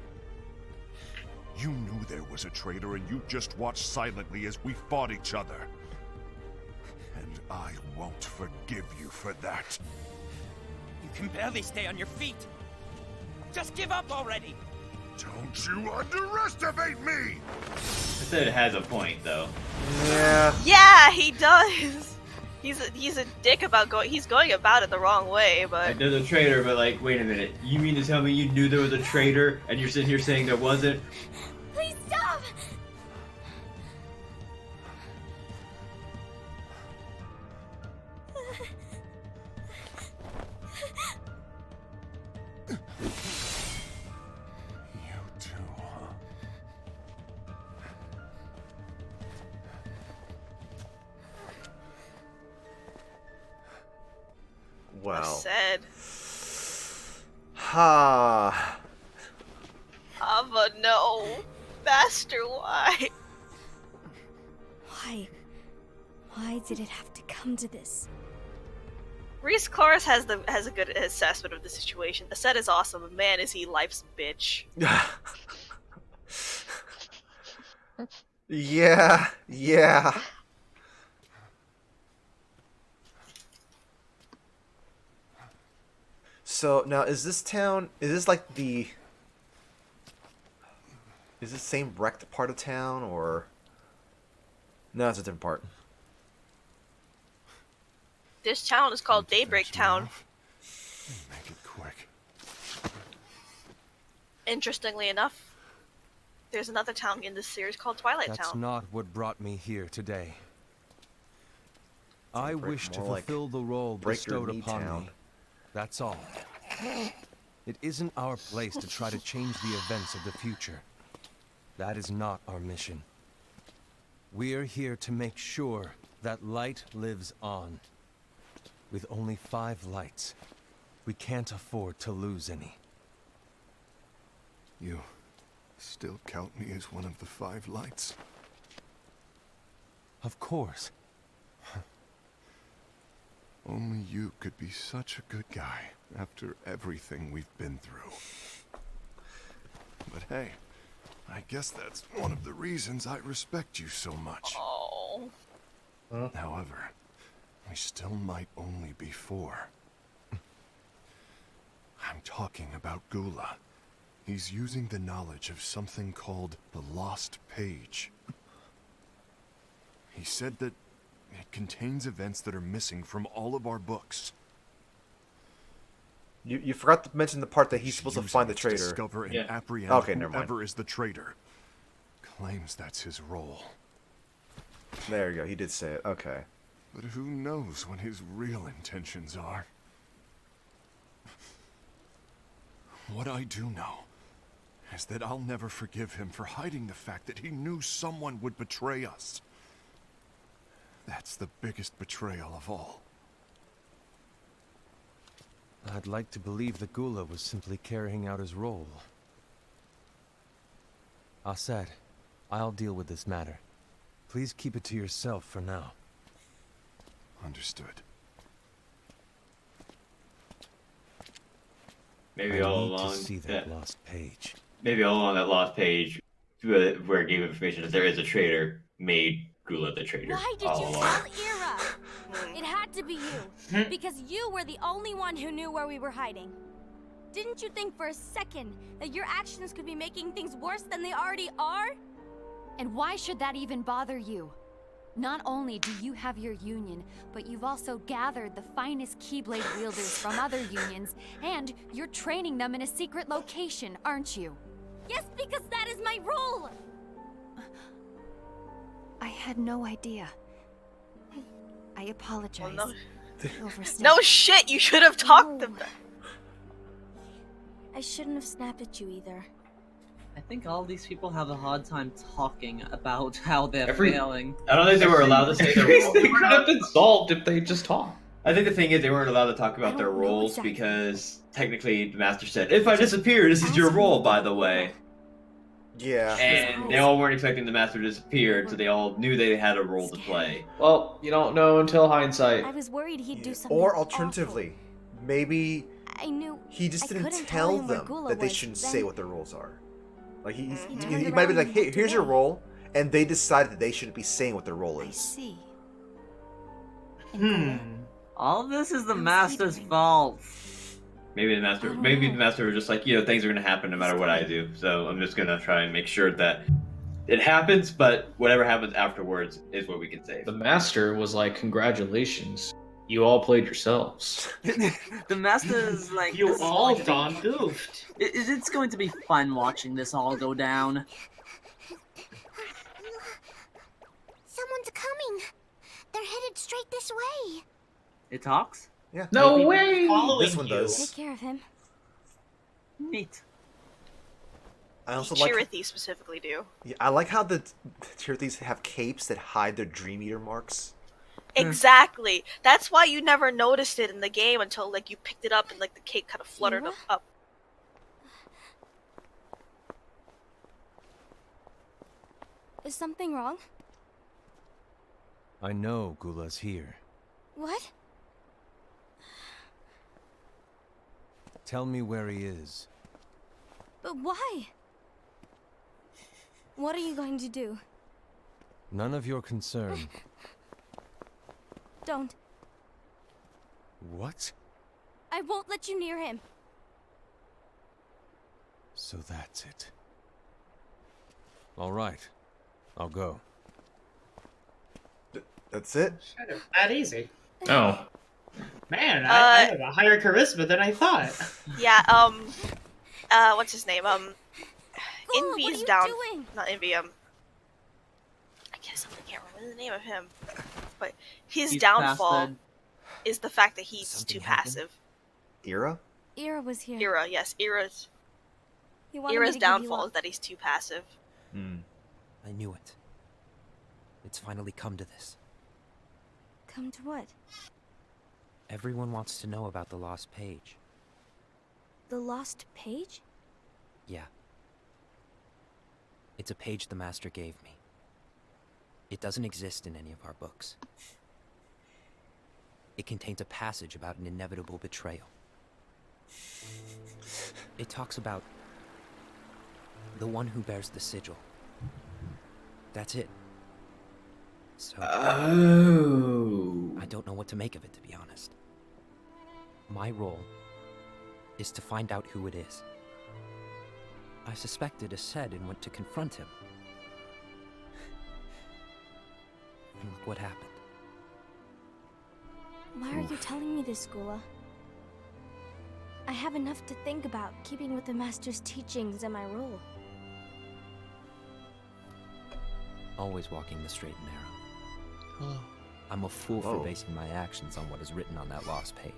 You knew there was a traitor and you just watched silently as we fought each other. And I won't forgive you for that. You can barely stay on your feet. Just give up already. Don't you underestimate me! I said it has a point, though. Yeah. Yeah, he does. He's a dick about he's going about it the wrong way, but Like, there's a traitor, but like, wait a minute. You mean to tell me you knew there was a traitor and you're sitting here saying there wasn't? Please stop! You too, huh? Well. said. Ha. Ava, no. Master, why? Why did it have to come to this? Reese Chorus has a good assessment of the situation. The set is awesome, but man, is he life's bitch. Yeah. So now, is this like the? Is this the same wrecked part of town, or? No, it's a different part. This town is called Daybreak Town. Make it quick. Interestingly enough, there's another town in this series called Twilight That's Town. not what brought me here today. I wish to more like fulfill the role Break Your bestowed Knee upon Town. me. That's all. It isn't our place to try to change the events of the future. That is not our mission. We're here to make sure that light lives on. With only 5 lights, we can't afford to lose any. You still count me as one of the 5 lights? Of course. Only you could be such a good guy after everything we've been through. But hey, I guess that's one of the reasons I respect you so much. Oh. However, we still might only be 4. I'm talking about Gula. He's using the knowledge of something called the Lost Page. He said that it contains events that are missing from all of our books. You forgot to mention the part that he's supposed to find the traitor. Discover and apprehend Okay, never mind. whoever is the traitor. Claims that's his role. There you go. He did say it. Okay. But who knows what his real intentions are? What I do know is that I'll never forgive him for hiding the fact that he knew someone would betray us. That's the biggest betrayal of all. I'd like to believe that Gula was simply carrying out his role. Aset, I'll deal with this matter. Please keep it to yourself for now. Understood. Maybe I all need along to see that lost page. Maybe all along that lost page, where it gave information that there is a traitor, made Gula the traitor. Why did all you along. tell Ira? It had to be you. Because you were the only one who knew where we were hiding. Didn't you think for a second that your actions could be making things worse than they already are? And why should that even bother you? Not only do you have your union, but you've also gathered the finest Keyblade wielders from other unions, and you're training them in a secret location, aren't you? Yes, because that is my role! I had no idea. I apologize. Well, Overstepped. no shit, you should have talked about. I shouldn't have snapped at you either. I think all these people have a hard time talking about how they're failing. I don't think they were allowed to say their roles. They could have been solved if they just talked. I think the thing is they weren't allowed to talk about their roles because technically the master said, if I disappear, this is your role, by the way. Yeah. And they all weren't expecting the master to disappear, so they all knew they had a role to play. Well, you don't know until hindsight. I was worried he'd do something Or alternatively, maybe I knew he just I didn't couldn't tell him where them Gula that they was. shouldn't Then say what their roles are. Like he turned might be around like, and hey, walked here's your away. role, and they decided that they shouldn't be saying what their role is. See. All of this is the master's fault. Maybe the master was just like, things are gonna happen no matter what I do. So I'm just gonna try and make sure that it happens, but whatever happens afterwards is what we can save. The master was like, congratulations. You all played yourselves. The master is like... You this is all going to gone be- goofed. It's going to be fun watching this all go down. Someone's coming. They're headed straight this way. It talks? Yeah. No Maybe way! following This one you. does. Take care of him. Neat. I also like. Chirithy specifically do. Yeah, I like how the Chirithys have capes that hide their Dream Eater marks. Exactly. That's why you never noticed it in the game until like you picked it up and like the cape kind of fluttered up. Is something wrong? I know Gula's here. What? Tell me where he is. But why? What are you going to do? None of your concern. Don't. What? I won't let you near him. So that's it. All right. I'll go. That's it? That easy. Oh. Man, I have a higher charisma than I thought. Yeah, what's his name? Envy what is are you down. doing? Not Envy, I guess I can't remember the name of him. But his He's downfall bastard. is the fact that he's Something too happened? passive. Ira? Ira was here. Ira, yes, Ira's He wanted me Ira's to give you downfall up. is that he's too passive. I knew it. It's finally come to this. Come to what? Everyone wants to know about the lost page. The lost page? Yeah. It's a page the Master gave me. It doesn't exist in any of our books. It contains a passage about an inevitable betrayal. It talks about the one who bears the sigil. That's it. So... Oh. I don't know what to make of it, to be honest. My role is to find out who it is. I suspected Ased and went to confront him. And look what happened. Why are you telling me this, Gula? I have enough to think about, keeping with the Master's teachings and my role. Always walking the straight and narrow. I'm a fool for basing my actions on what is written on that lost page.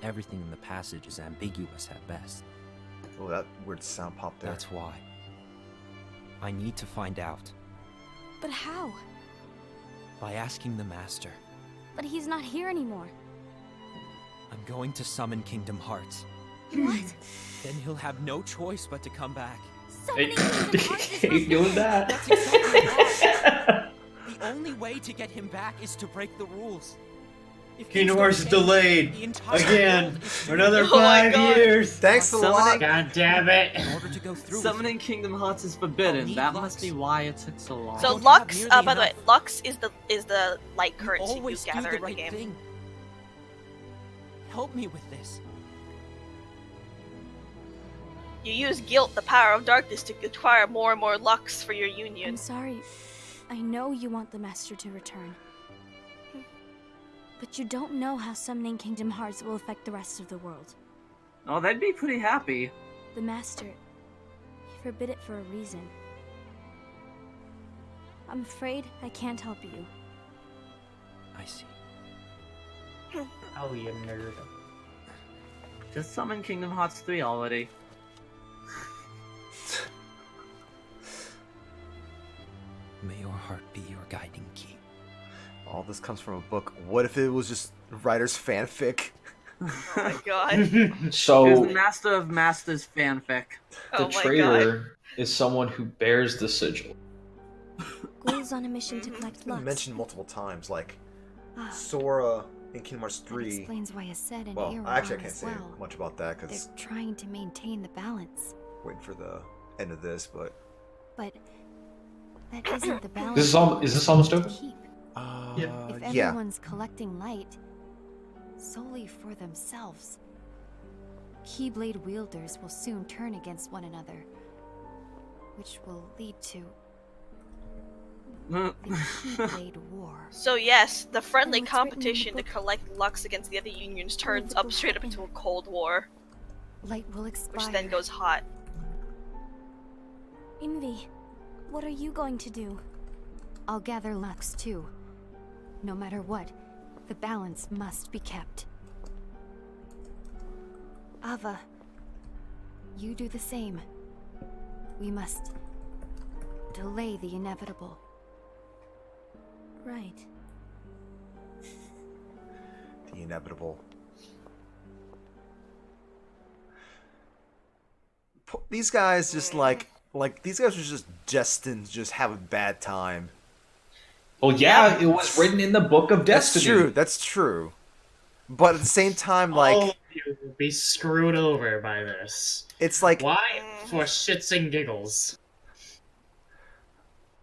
Everything in the passage is ambiguous at best. Oh, that weird sound popped there. That's why. I need to find out. But how? By asking the Master. But he's not here anymore. I'm going to summon Kingdom Hearts. What? Then he'll have no choice but to come back. Summoning Kingdom Hearts is Keep doing that. That's exactly right. The only way to get him back is to break the rules. If Kingdom things Hearts don't is change, delayed the entire again world is for another doomed. Oh my 5 God. years. Thanks a lot. God damn it. In order to go through Summoning Kingdom Hearts is forbidden. Need That Lux. must be why it took so long. So don't have Lux, nearly by the way, enough. Lux is the light You currency you always do gather the in right the game. thing. Help me with this. You use guilt, the power of darkness, to acquire more and more Lux for your I'm union. sorry. I know you want the Master to return. But you don't know how summoning Kingdom Hearts will affect the rest of the world. Oh, they'd be pretty happy. The Master, he forbid it for a reason. I'm afraid I can't help you. I see. Oh, you nerd. Just summon Kingdom Hearts 3 already. May your heart be your guiding key. All this comes from a book. What if it was just writer's fanfic? Oh my god. So Here's the Master of Masters fanfic. the traitor is someone who bears the sigil. Ghoul's on a mission to collect It's been Lux. mentioned multiple times, like Ah, Sora in Kingdom Hearts that 3. explains why Aced and Well, Aaron actually, I are can't as say well. much about that because They're trying to maintain the balance. waiting for the end of this, but But that isn't the balance. Is this almost we over? keep. If yeah. everyone's collecting light solely for themselves, Keyblade wielders will soon turn against one another, which will lead to the Keyblade War. So yes, the friendly And what's written in the competition to book? collect Lux against the other unions turns the up book straight up happen? into a cold war, Light will expire. which then goes hot. Envy, what are you going to do? I'll gather Lux too. No matter what, the balance must be kept. Ava, you do the same. We must delay the inevitable. Right. the inevitable. These guys just like these guys were just destined to just have a bad time. Well, yeah, it was written in the Book of Destiny. That's true. That's true. But at the same time, like, all of you will be screwed over by this. It's like, why? For shits and giggles.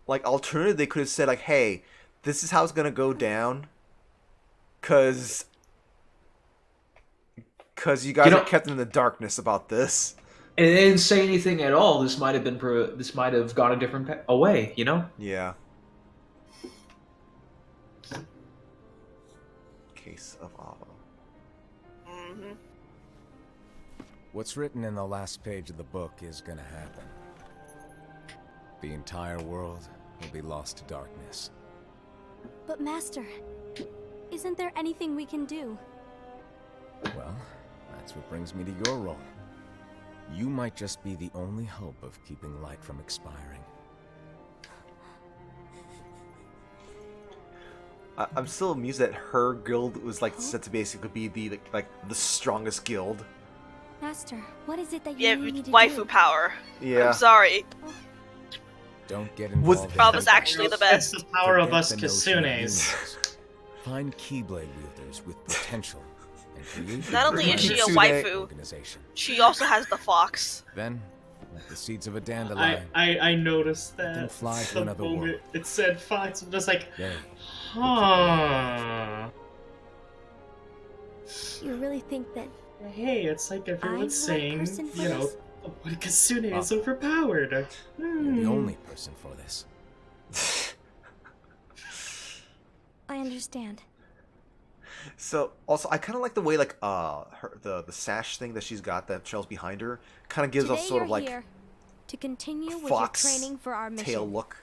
Like, alternative, they could have said like, "Hey, this is how it's gonna go down," cause you guys are kept in the darkness about this. And they didn't say anything at all. This might have been. This might have gone a different way. You know? Yeah. Case of Ava. Mm-hmm. What's written in the last page of the book is gonna happen. The entire world will be lost to darkness. But Master, isn't there anything we can do? Well, that's what brings me to your role. You might just be the only hope of keeping light from expiring. I'm still amused that her guild was like said to basically be the the strongest guild. Master, what is it that you need me to waifu do? power. Yeah. I'm sorry. Don't get involved. Rob is actually the best. It's the power of Forget us the notion of Kasunes. unions. Find Keyblade wielders with potential and create Not only is she a Kitsune waifu, organization. she also has the fox. Then, like the seeds of a dandelion, I noticed let them that. fly to The another moment world. it said fox, I'm just like, They huh. You really think that Hey, it's like I'm everyone's the right saying, person for you know, this? what Kasune is overpowered. You're the only person for this. I understand. So also, I kind of like the way like the sash thing that she's got that trails behind her kind of gives Today us sort of you're like here to continue with your fox training for our mission. tail look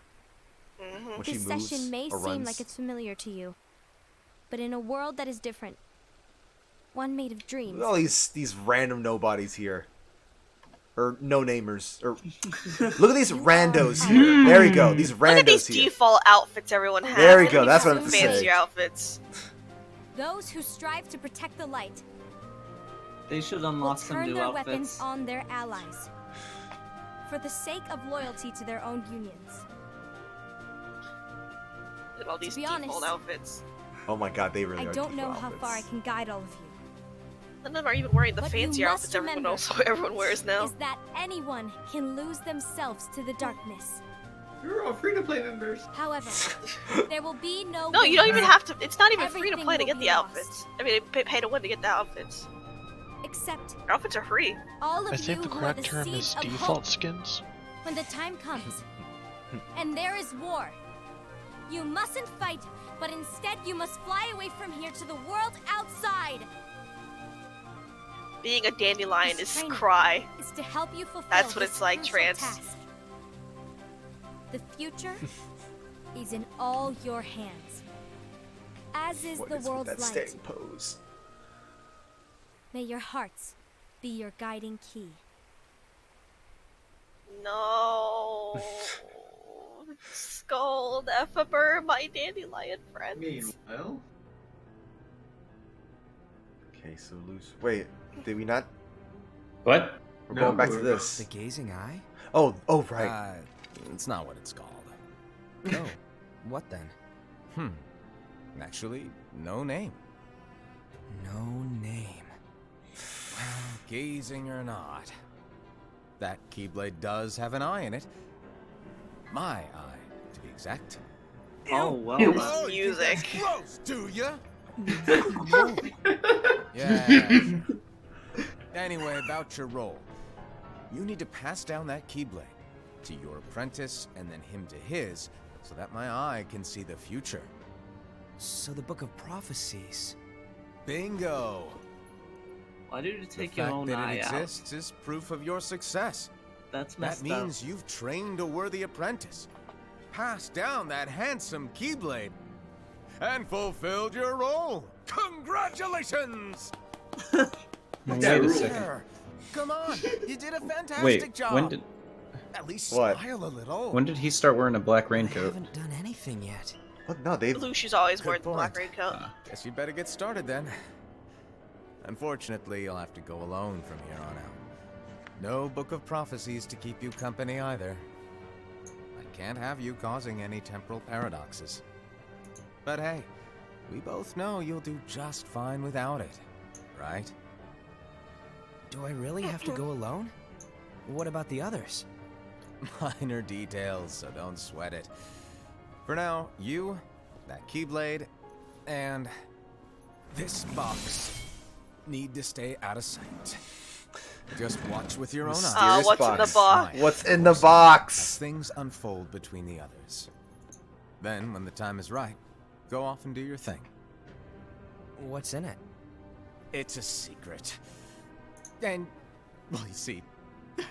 when she This moves session may or seem runs. like it's familiar to you, but in a world that is different, one made of dreams. Look at all these random nobodies here, or no namers, or look at these randos here. There you go. These randos Look at these here. default outfits everyone has. There we Look go, at that's these what I meant to say. fancier outfits. Those who strive to protect the light They should will unlock some turn new their outfits. weapons on their allies for the sake of loyalty to their own unions. Look at all these be default honest, outfits. Oh my god, they really I are. don't know default how far I outfits. can guide all of you. None of them are even wearing the What you fancier must outfits everyone remember everyone wears now. Is that anyone can lose themselves to the darkness. You're all free to play members. However, there will be no. No, you don't even winners. have to. It's not even free to Everything play to will get be the lost. outfits. I mean, pay to win to get the outfits. Except Your outfits are free. all of I think you the who are correct the term seeds is of default hope. skins. When the time comes, and there is war, You mustn't fight, but instead you must fly away from here to the world outside. Being a dandelion This is training cry. is to help you fulfill That's what this it's like, crucial Trance. task. The future is in all your hands. As is What the is with world's that light. standing pose? May your hearts be your guiding key. No. Scold Ephemer, my dandelion friend. Meanwhile, Okay, so loose. Wait, did we not? What? We're No, going back to we're- this. The gazing eye? Oh, right. It's not what it's called. Oh, what then? Actually, no name. No name. Well, gazing or not, that Keyblade does have an eye in it. My eye, to be exact. Oh, well. Oh, music. Gross, do ya? Yeah. Anyway, about your role. You need to pass down that Keyblade to your apprentice and then him to his, so that my eye can see the future. So the Book of Prophecies. Bingo! Why did you take the your fact own that eye it out? exists is proof of your success. That's That messed means you've trained a worthy apprentice, passed down that handsome Keyblade, and fulfilled your role. Congratulations! Wait a second. There. Come on, you did a fantastic Wait, job. when did At least What? smile a little. when did he start wearing a black I raincoat? haven't done anything yet. What? No, they've. Lucius always Good wears the black point. raincoat. Guess you better get started then. Unfortunately, you'll have to go alone from here on out. No Book of Prophecies to keep you company either. I can't have you causing any temporal paradoxes. But hey, we both know you'll do just fine without it, right? Do I really have to go alone? What about the others? Minor details, so don't sweat it. For now, you, that Keyblade, and this box need to stay out of sight. Just watch with your own eyes. Mysterious what's in the box? Smile. What's in the As box? things unfold between the others. Then, when the time is right, go off and do your thing. What's in it? It's a secret. And, well, you see, the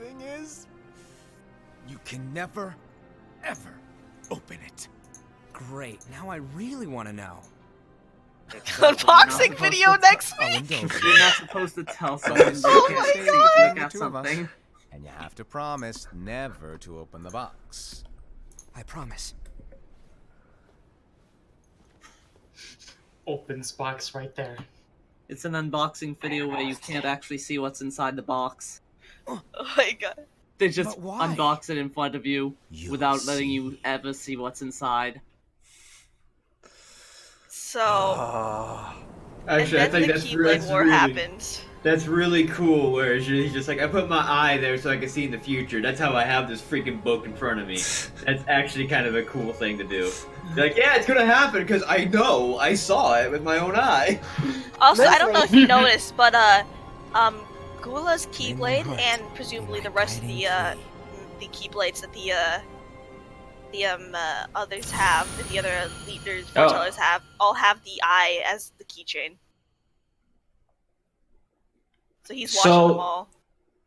thing is, you can never, ever open it. Great, now I really want to know. Unboxing video next I'll week. indulge you. You're not supposed to tell someone you Oh can't my see God. to look The at two of us. something. And you have to promise never to open the box. I promise. Opens box right there. It's an unboxing video where you can't actually see what's inside the box. Oh my god. They just But why? unbox it in front of you You'll without letting see. you ever see what's inside. So, actually, I and then think the that's Keyblade War really, happens. that's really cool. Where he's just like, I put my eye there so I can see in the future. That's how I have this freaking book in front of me. That's actually kind of a cool thing to do. Like, yeah, it's gonna happen because I know I saw it with my own eye. Also, I don't know if you noticed, but Gula's In my Keyblade heart, and presumably in the my rest of guiding the Keyblades that the others have, that the other leaders, foretellers have, all have the eye as the keychain. So he's watching So- them all.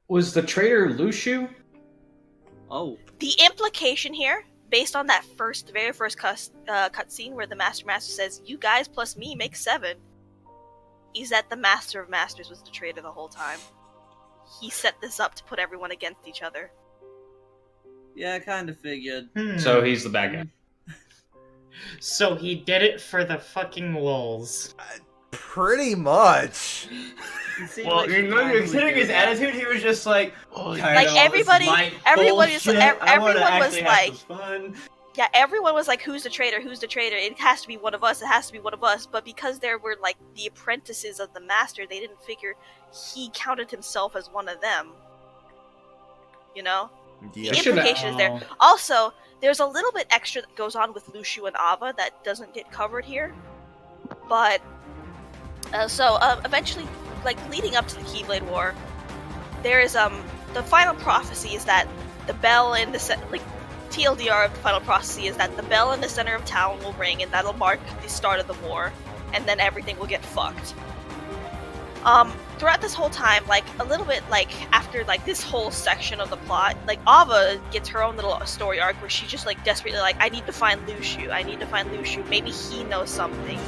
Was the traitor Lushu? Oh, The implication here, based on that very first cutscene where the Master says, "You guys plus me make 7," is that the Master of Masters was the traitor the whole time. He set this up to put everyone against each other. yeah, I kind of figured. So he's the bad guy. So he did it for the fucking lulz. Pretty much. Well, considering his attitude, he was just like, Like everybody, everyone was like, fun. yeah, everyone was like, "Who's the traitor? Who's the traitor? It has to be one of us. It has to be one of us." But because there were like the apprentices of the master, they didn't figure he counted himself as one of them. You know, Yeah. the Should've- implication is there. Oh. Also, there's a little bit extra that goes on with Lushu and Ava that doesn't get covered here. But eventually, like leading up to the Keyblade War, there is the final prophecy is that the bell in the TLDR of the final prophecy is that the bell in the center of town will ring, and that'll mark the start of the war, and then everything will get fucked. Throughout this whole time, like, a little bit, like, after, like, this whole section of the plot, like, Ava gets her own little story arc where she's just, like, desperately like, I need to find Luciu, maybe he knows something,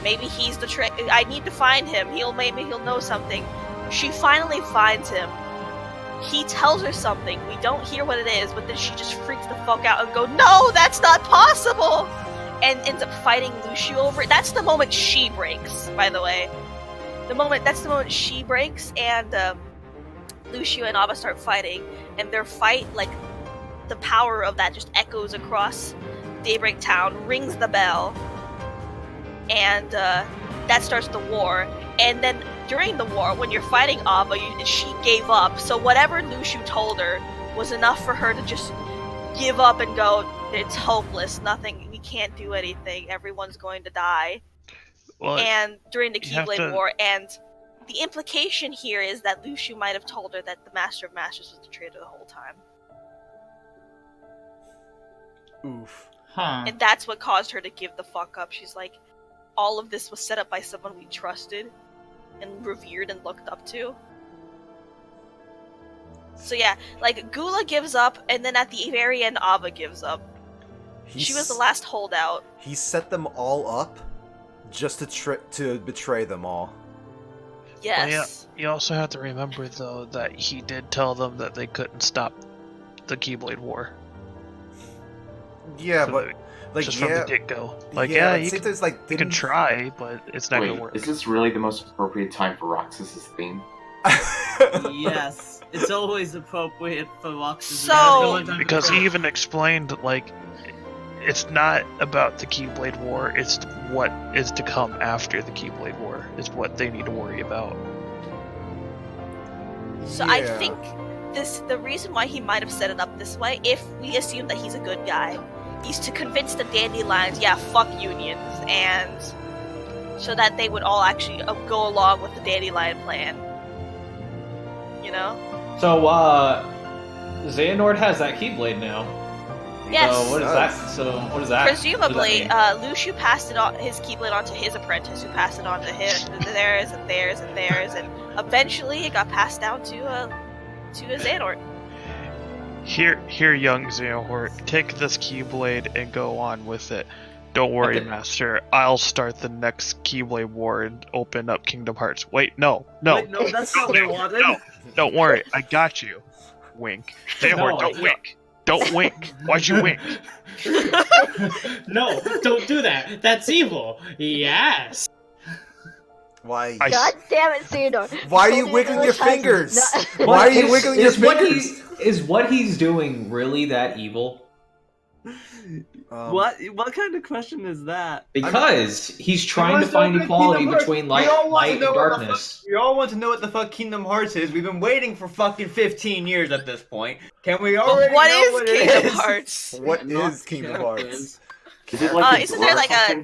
maybe he's the I need to find him, maybe he'll know something. She finally finds him. He tells her something, we don't hear what it is, but then she just freaks the fuck out and go, no, that's not possible! And ends up fighting Luciu over it. That's the moment she breaks, by the way. That's the moment she breaks, and Luciu and Ava start fighting, and their fight, like, the power of that just echoes across Daybreak Town, rings the bell, and that starts the war. And then during the war, when you're fighting Ava, she gave up, so whatever Luciu told her was enough for her to just give up and go, it's hopeless, nothing, we can't do anything, everyone's going to die. Well, and during the Keyblade War, and the implication here is that Luciu might have told her that the Master of Masters was the traitor the whole time. Oof. Huh. And that's what caused her to give the fuck up. She's like, all of this was set up by someone we trusted and revered and looked up to. So yeah, like, Gula gives up, and then at the very end, Ava gives up. She was the last holdout. He set them all up just to betray them all. Yes. Well, yeah, you also have to remember, though, that he did tell them that they couldn't stop the Keyblade War. Yeah, but like, just yeah, from the get-go. Like, yeah, you can, like, you can try, but it's not gonna work. Is this really the most appropriate time for Roxas's theme? Yes, it's always appropriate for Roxas. So, because he even explained, like, it's not about the Keyblade War, it's what is to come after the Keyblade War, is what they need to worry about. So I think the reason why he might have set it up this way, if we assume that he's a good guy, is to convince the Dandelions, yeah, fuck unions, and so that they would all actually go along with the Dandelion plan. You know? So, Xehanort has that Keyblade now. Yes. So what is that? Presumably, Luciu passed his Keyblade onto his apprentice, who passed it on to theirs, and eventually it got passed down to a Xehanort. Here, young Xehanort, take this Keyblade and go on with it. Don't worry, Master. I'll start the next Keyblade War and open up Kingdom Hearts. Wait, no. Wait, no, that's not what I wanted. No, don't worry. I got you. Wink. Xehanort, don't wink. Don't wink. Why'd you wink? No, don't do that. That's evil. Yes. Why? God damn it, Xehanort. Why are you wiggling your fingers? Why are you wiggling your fingers? Is what he's doing really that evil? What kind of question is that? Because he's trying to find equality between light and darkness. We all want to know what the fuck Kingdom Hearts is. We've been waiting for fucking 15 years at this point. Can we already know what it is? Kingdom Hearts? What is Kingdom Hearts? Is it like isn't there like a...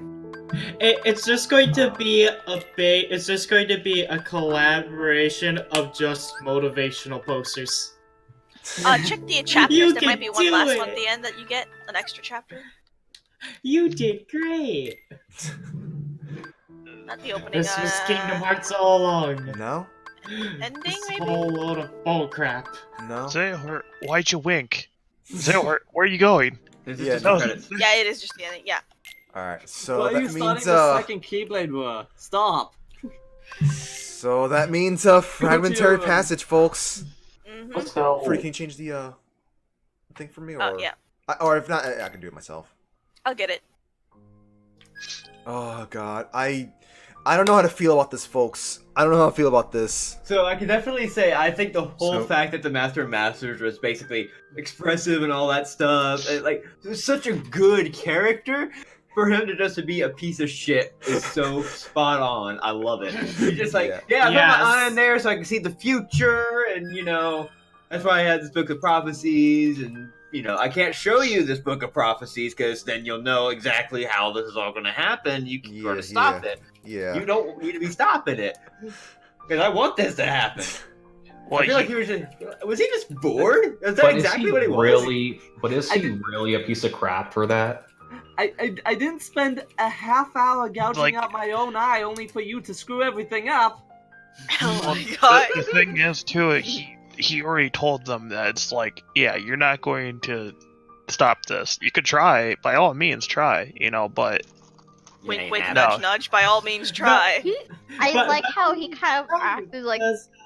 It's just going to be a collaboration of just motivational posters. Check the chapters. There might be one last one at the end that you get an extra chapter. You did great. Not the opening. This was Kingdom Hearts all along. No. Ending, This maybe. whole load of bullcrap. No. Xehanort, why'd you wink? Xehanort, where are you going? Yeah, Yeah, it is just the ending. Yeah. All right. So Why are that you means starting the second Keyblade War? Stop. So that means fragmentary passage, folks. Let's go. Freaking can you change the thing for me, or yeah. Or if not, I can do it myself. I'll get it. Oh God, I don't know how to feel about this, folks. I don't know how to feel about this. So I can definitely say I think the whole fact that the Master of Masters was basically expressive and all that stuff, and, like, it was such a good character. For him to just be a piece of shit is so spot on. I love it. He's just like, I put my eye in there so I can see the future, and that's why I had this book of prophecies, and I can't show you this book of prophecies because then you'll know exactly how this is all going to happen. You can sort of stop it. Yeah. You don't need to be stopping it because I want this to happen. I feel like he was he just bored? Is that exactly what he was? But is he really a piece of crap for that? I didn't spend a half hour gouging out my own eye only for you to screw everything up. Oh my god. The thing is, too, he already told them that it's like, yeah, you're not going to stop this. You could try, by all means, try, but... Wink, wink, nudge, nudge, by all means try. I like how he kind of acted like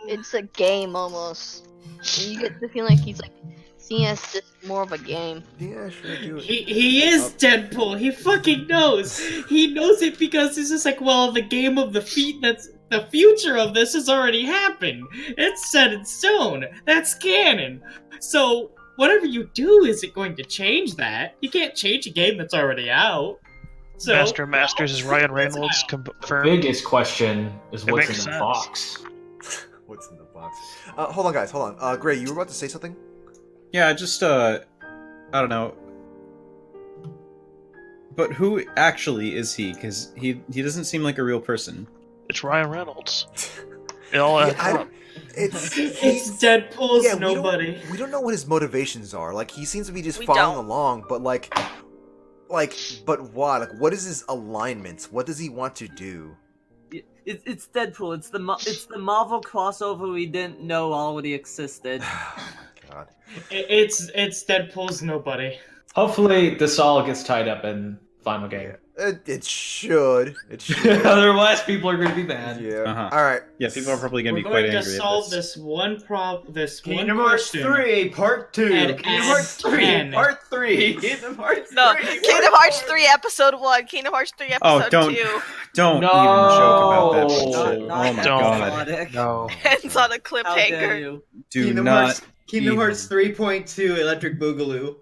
it's a game almost. You get the feeling like he's like seeing it as just more of a game. Yeah, sure, do it. He is Deadpool. He fucking knows. He knows it because it's just like, well, the game of the that's the future of this has already happened. It's set in stone. That's canon. So whatever you do isn't going to change that. You can't change a game that's already out. So, Masters is Ryan Reynolds confirmed. The biggest question is what's in the box. What's in the box? Hold on, guys. Hold on. Gray, you were about to say something? Yeah, just I don't know. But who actually is he? Because he doesn't seem like a real person. It's Ryan Reynolds. It all adds up. It's Deadpool's nobody. We don't know what his motivations are. Like, he seems to be just following along, but but what? Like, what is his alignment? What does he want to do? It's Deadpool. It's the Marvel crossover we didn't know already existed. God. It's Deadpool's nobody. Hopefully, this all gets tied up in final game. It should. It should. Otherwise, people are going to be mad. Yeah. All right. Yeah, people are probably going to be We're quite going angry to at solve this. this one problem. This Kingdom one Hearts question. 3, Part 2. Kingdom Hearts 3, Part 3. Kingdom Hearts 3. No, Kingdom Hearts 3 Episode 1, Kingdom Hearts 3 Episode 2. Don't even joke about that bullshit. Not Oh my god. No. Ends on a cliffhanger. Do Kingdom not. Hearts 3.2 Electric Boogaloo.